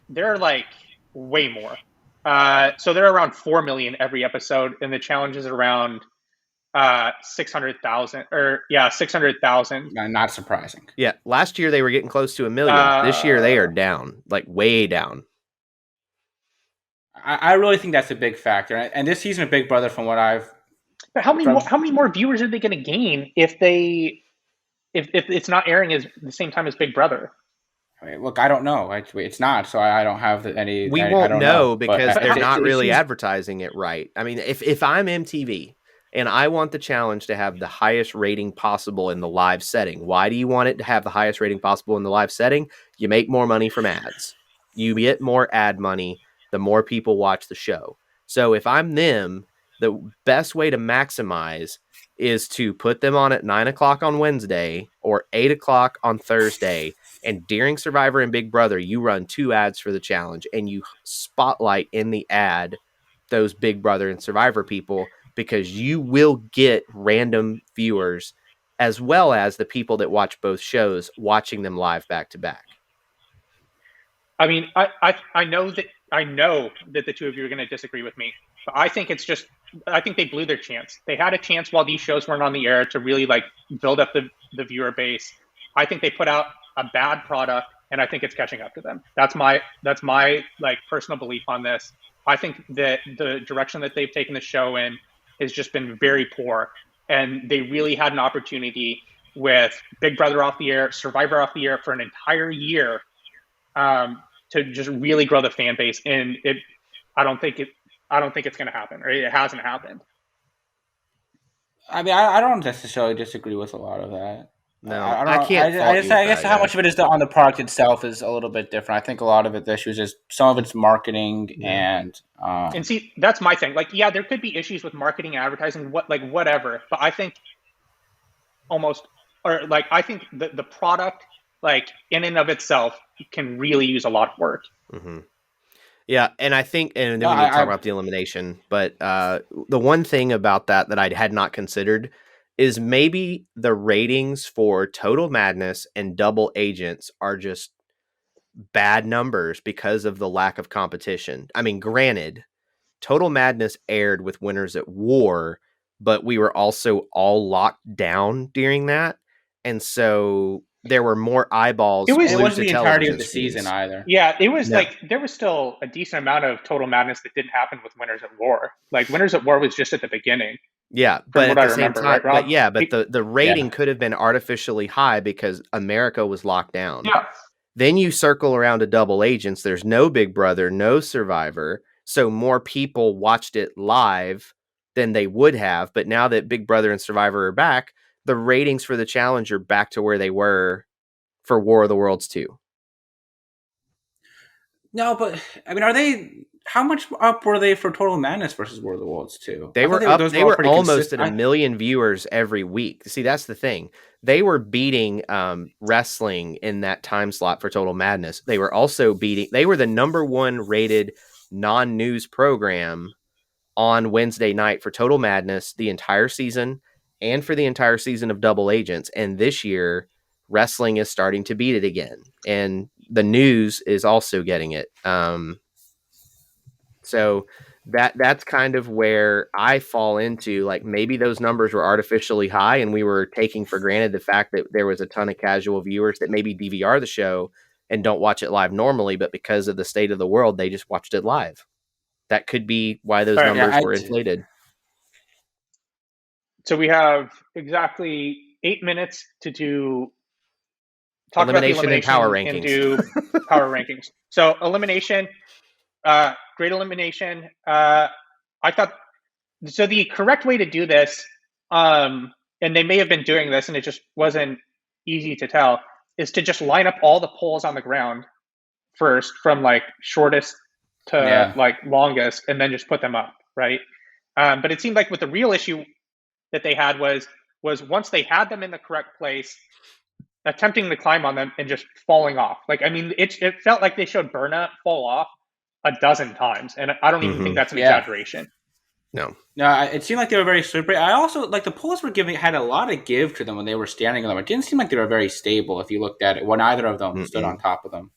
They're like way more. So they're around 4 million every episode, and the challenge is around 600,000. 600,000. Not surprising. Yeah, last year they were getting close to 1 million. This year they are down, like way down. I really think that's a big factor, and this season of Big Brother, from what I've. But how many more viewers are they going to gain if it's not airing at the same time as Big Brother? I mean, look, I don't know. It's not, so I don't have any. We won't know because they're not really advertising it right. I mean, if I'm MTV and I want the challenge to have the highest rating possible in the live setting, why do you want it to have the highest rating possible in the live setting? You make more money from ads. You get more ad money the more people watch the show. So if I'm them, the best way to maximize is to put them on at 9 o'clock on Wednesday or 8 o'clock on Thursday. And during Survivor and Big Brother, you run 2 ads for the challenge and you spotlight in the ad those Big Brother and Survivor people, because you will get random viewers as well as the people that watch both shows watching them live back to back. I mean, I know that the two of you are going to disagree with me, but I think they blew their chance. They had a chance while these shows weren't on the air to really like build up the viewer base. I think they put out a bad product and I think it's catching up to them. That's my like personal belief on this. I think that the direction that they've taken the show in has just been very poor, and they really had an opportunity with Big Brother off the air, Survivor off the air for an entire year, to just really grow the fan base. And I don't think it's going to happen, or it hasn't happened. I mean, I don't necessarily disagree with a lot of that. No, I can't. I guess how much of it is on the product itself is a little bit different. I think a lot of it, the issues is some of it's marketing and see, that's my thing. Like, yeah, there could be issues with marketing, advertising, whatever. But I think I think the product, like in and of itself, can really use a lot of work. Mm-hmm. Yeah, and I think, and then we need to talk about the elimination. But the one thing about that I had not considered is maybe the ratings for Total Madness and Double Agents are just bad numbers because of the lack of competition. I mean, granted, Total Madness aired with Winners at War, but we were also all locked down during that. And so there were more eyeballs. It wasn't the entirety of the season either. Yeah, it was like there was still a decent amount of Total Madness that didn't happen with Winners at War. Like Winners at War was just at the beginning. Yeah, but at the same time, right, the rating could have been artificially high because America was locked down. Yeah. Then you circle around to Double Agents. There's no Big Brother, no Survivor, so more people watched it live than they would have. But now that Big Brother and Survivor are back, the ratings for the challenge are back to where they were for War of the Worlds 2. No, but I mean, are they? How much up were they for Total Madness versus War of the Worlds 2? They were up. They were almost at 1 million viewers every week. See, that's the thing. They were beating wrestling in that time slot for Total Madness. They were also beating. They were the number 1 rated non-news program on Wednesday night for Total Madness the entire season and for the entire season of Double Agents. And this year, wrestling is starting to beat it again, and the news is also getting it. So that's kind of where I fall into, like, maybe those numbers were artificially high and we were taking for granted the fact that there was a ton of casual viewers that maybe DVR the show and don't watch it live normally, but because of the state of the world, they just watched it live. That could be why those numbers were inflated. So we have exactly 8 minutes to talk elimination about the elimination and power rankings. And do power rankings. So elimination, great elimination. I thought so. The correct way to do this, and they may have been doing this, and it just wasn't easy to tell, is to just line up all the poles on the ground first, from like shortest to like longest, and then just put them up, right? But it seemed like what the real issue that they had was once they had them in the correct place, attempting to climb on them and just falling off. Like, I mean, it felt like they showed Berna fall off a dozen times, and I don't even think that's an exaggeration. No, it seemed like they were very slippery. I also, like, the poles had a lot of give to them when they were standing on them. It didn't seem like they were very stable if you looked at it when either of them stood on top of them.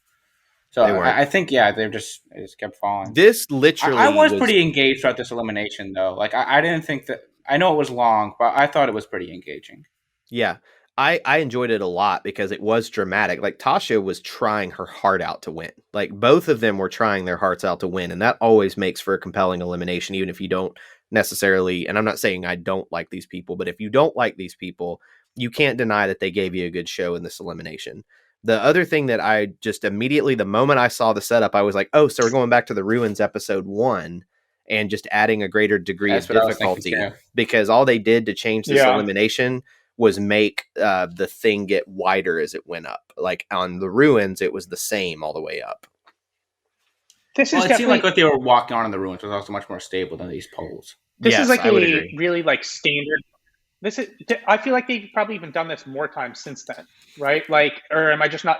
So I think, they just kept falling. This literally, I was pretty engaged throughout this elimination, though. Like, I didn't think that. I know it was long, but I thought it was pretty engaging. Yeah, I enjoyed it a lot because it was dramatic. Like, Tasha was trying her heart out to win. Like, both of them were trying their hearts out to win, and that always makes for a compelling elimination, even if you don't necessarily, and I'm not saying I don't like these people, but if you don't like these people, you can't deny that they gave you a good show in this elimination. The other thing that I just immediately, the moment I saw the setup, I was like, oh, so we're going back to the Ruins episode 1 and just adding a greater degree of difficulty, because all they did to change this elimination was make the thing get wider as it went up. Like, on the Ruins, it was the same all the way up. It seemed like what they were walking on in the Ruins was also much more stable than these poles. This is like a really like standard. I feel like they've probably even done this more times since then, right? Like, or am I just not?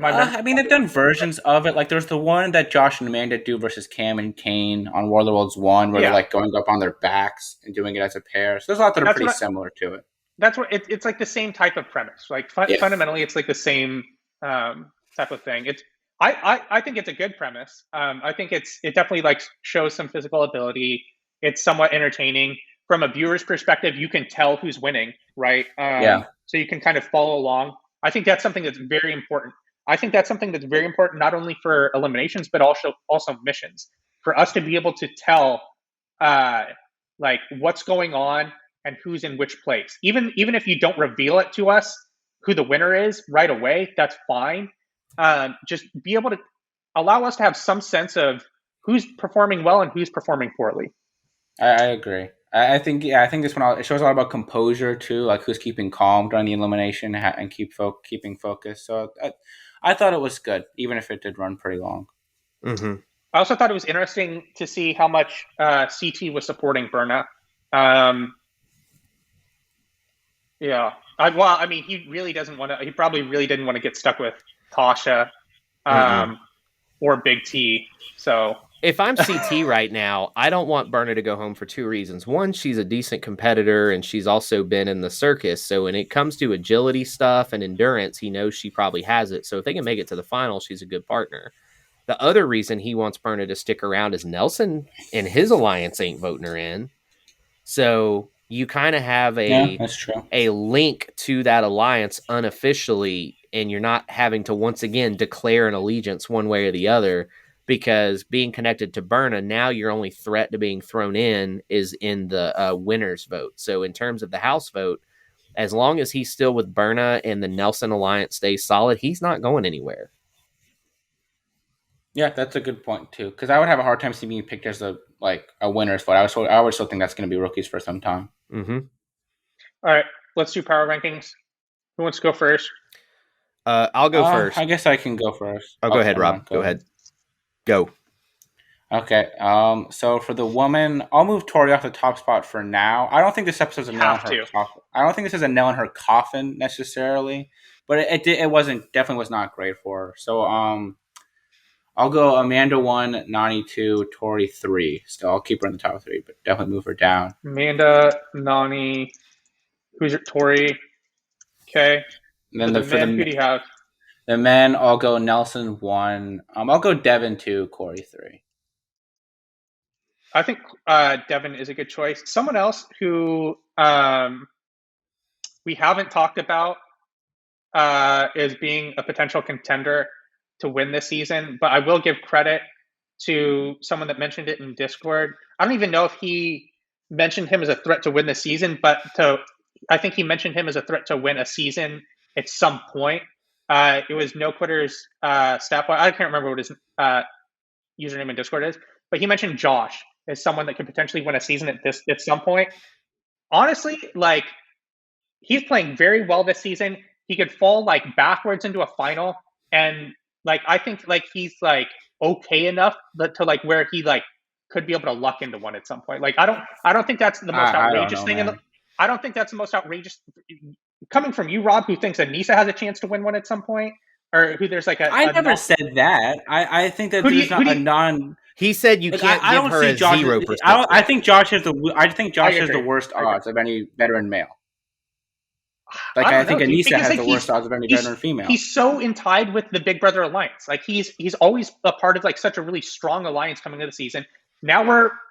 I mean, they've done versions of it. Like, there's the one that Josh and Amanda do versus Cam and Kane on War of the Worlds 1, where they're like going up on their backs and doing it as a pair. So there's a lot that are pretty similar to it. That's what it's like, the same type of premise. Like, fundamentally, it's like the same type of thing. I think it's a good premise. I think it definitely like shows some physical ability. It's somewhat entertaining. From a viewer's perspective, you can tell who's winning, right? So you can kind of follow along. I think that's something that's very important. I think that's something that's very important, not only for eliminations, but also missions, for us to be able to tell like what's going on and who's in which place. Even if you don't reveal it to us who the winner is right away, that's fine. Just be able to allow us to have some sense of who's performing well and who's performing poorly. I agree. I think this one it shows a lot about composure too, like who's keeping calm during the elimination and keeping focus. So I thought it was good, even if it did run pretty long. Mm-hmm. I also thought it was interesting to see how much CT was supporting Berna. Yeah. I mean, he really doesn't want to. He probably really didn't want to get stuck with Tasha or Big T. So if I'm CT right now, I don't want Berna to go home for two reasons. One, she's a decent competitor, and she's also been in the circus. So when it comes to agility stuff and endurance, he knows she probably has it. So if they can make it to the final, she's a good partner. The other reason he wants Berna to stick around is Nelson and his alliance ain't voting her in. So you kind of have a link to that alliance unofficially, and you're not having to once again declare an allegiance one way or the other, because being connected to Berna, now your only threat to being thrown in is in the winner's vote. So in terms of the house vote, as long as he's still with Berna and the Nelson alliance stays solid, he's not going anywhere. Yeah, that's a good point too. Because I would have a hard time seeing being picked as a winner's vote. I would still think that's going to be rookies for some time. Mm-hmm. All right, let's do power rankings. Who wants to go first? I'll go first. I guess I can go first. Go ahead, Rob. Go ahead. Go. Okay. So for the woman, I'll move Tori off the top spot for now. I don't think this episode's a nail in her coffin. I don't think this is a nail in her coffin necessarily, but it definitely was not great for her. So I'll go Amanda 1, Nani 2, Tori 3. Still, I'll keep her in the top 3, but definitely move her down. Amanda, Nani, who's your Tori? Okay. And then who do you have? The men, I'll go Nelson 1. I'll go Devin 2, Corey 3. I think Devin is a good choice. Someone else who we haven't talked about is being a potential contender to win this season, but I will give credit to someone that mentioned it in Discord. I don't even know if he mentioned him as a threat to win the season, but I think he mentioned him as a threat to win a season at some point. It was No Quitters staff. I can't remember what his username in Discord is, but he mentioned Josh as someone that could potentially win a season at some point. Honestly, like, he's playing very well this season. He could fall like backwards into a final, and like I think like he's like okay enough to like where he like could be able to luck into one at some point. Like I don't think that's the most outrageous thing. I don't think that's the most outrageous coming from you, Rob, who thinks Anissa has a chance to win one at some point, or who there's like I never said that. I think that there's not a non. He said you can't give her a 0%. I think Josh has the worst odds of any veteran male. Like I think Anissa has the worst odds of any veteran female. He's so tied with the Big Brother alliance. Like he's always a part of like such a really strong alliance coming into the season. Now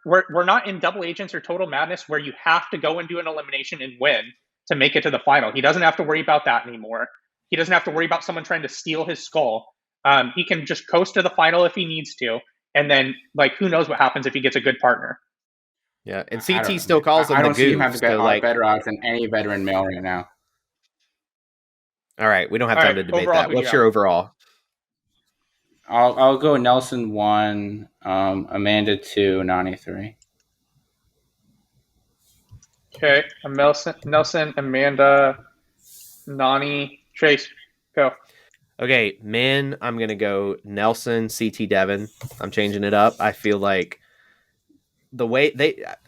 we're not in double agents or total madness where you have to go and do an elimination and win to make it to the final. He doesn't have to worry about that anymore. He doesn't have to worry about someone trying to steal his skull. He can just coast to the final if he needs to, and then like who knows what happens if he gets a good partner. Yeah, and CT still calls him the goof. I don't see him have better odds than any veteran male right now. All right, we don't have time to debate that. What's your overall? I'll go Nelson 1, Amanda 2, Nani 3. Okay, Nelson, Amanda, Nani, Chase, go. Okay, men, I'm going to go Nelson, CT, Devin. I'm changing it up. I feel like the way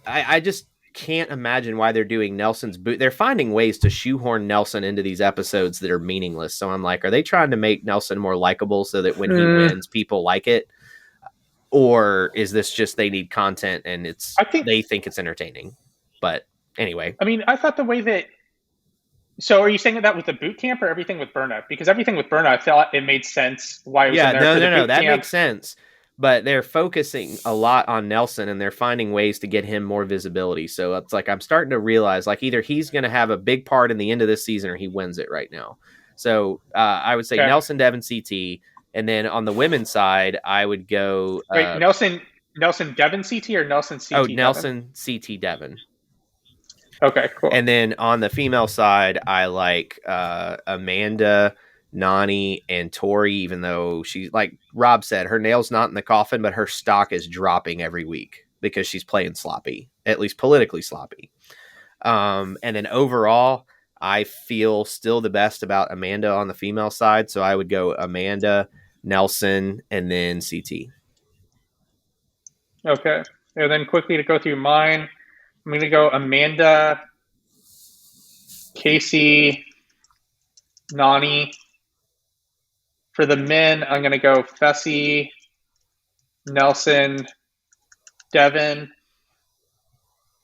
I just can't imagine why they're doing Nelson's boot. They're finding ways to shoehorn Nelson into these episodes that are meaningless. So I'm like, are they trying to make Nelson more likable so that when he wins, people like it? Or is this just they need content and they think it's entertaining? But anyway. I mean, I thought the way that... So are you saying that with the boot camp or everything with Berna? Because everything with Berna, I thought it made sense why it was in there. No, that makes sense. But they're focusing a lot on Nelson and they're finding ways to get him more visibility. So it's like I'm starting to realize like either he's going to have a big part in the end of this season or he wins it right now. So I would say Okay. Nelson, Devin, CT. And then on the women's side, I would go. Wait, Nelson Devin CT or Nelson CT? Oh, Devin? Nelson CT Devin. Okay, cool. And then on the female side, I like Amanda, Nani, and Tori, even though she's, like Rob said, her nail's not in the coffin, but her stock is dropping every week because she's playing sloppy, at least politically sloppy. And then overall, I feel still the best about Amanda on the female side. So I would go Amanda, Nelson, and then CT. Okay. And then quickly to go through mine, I'm going to go Amanda, Casey, Nani. For the men, I'm going to go Fessy, Nelson, Devin.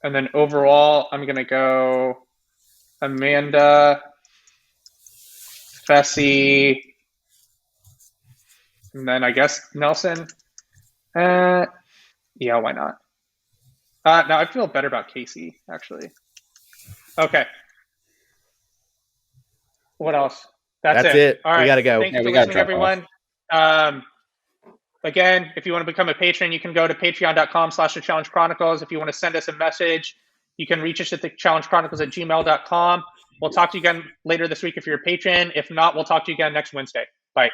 And then overall, I'm going to go Amanda, Fessy, and then I guess Nelson. Yeah, why not? No, I feel better about Casey, actually. Okay. What else? That's it. All right. We got to go. Thanks for listening, everyone. Again, if you want to become a patron, you can go to patreon.com/The Challenge Chronicles. If you want to send us a message, you can reach us at thechallengechronicles@gmail.com. We'll talk to you again later this week if you're a patron. If not, we'll talk to you again next Wednesday. Bye.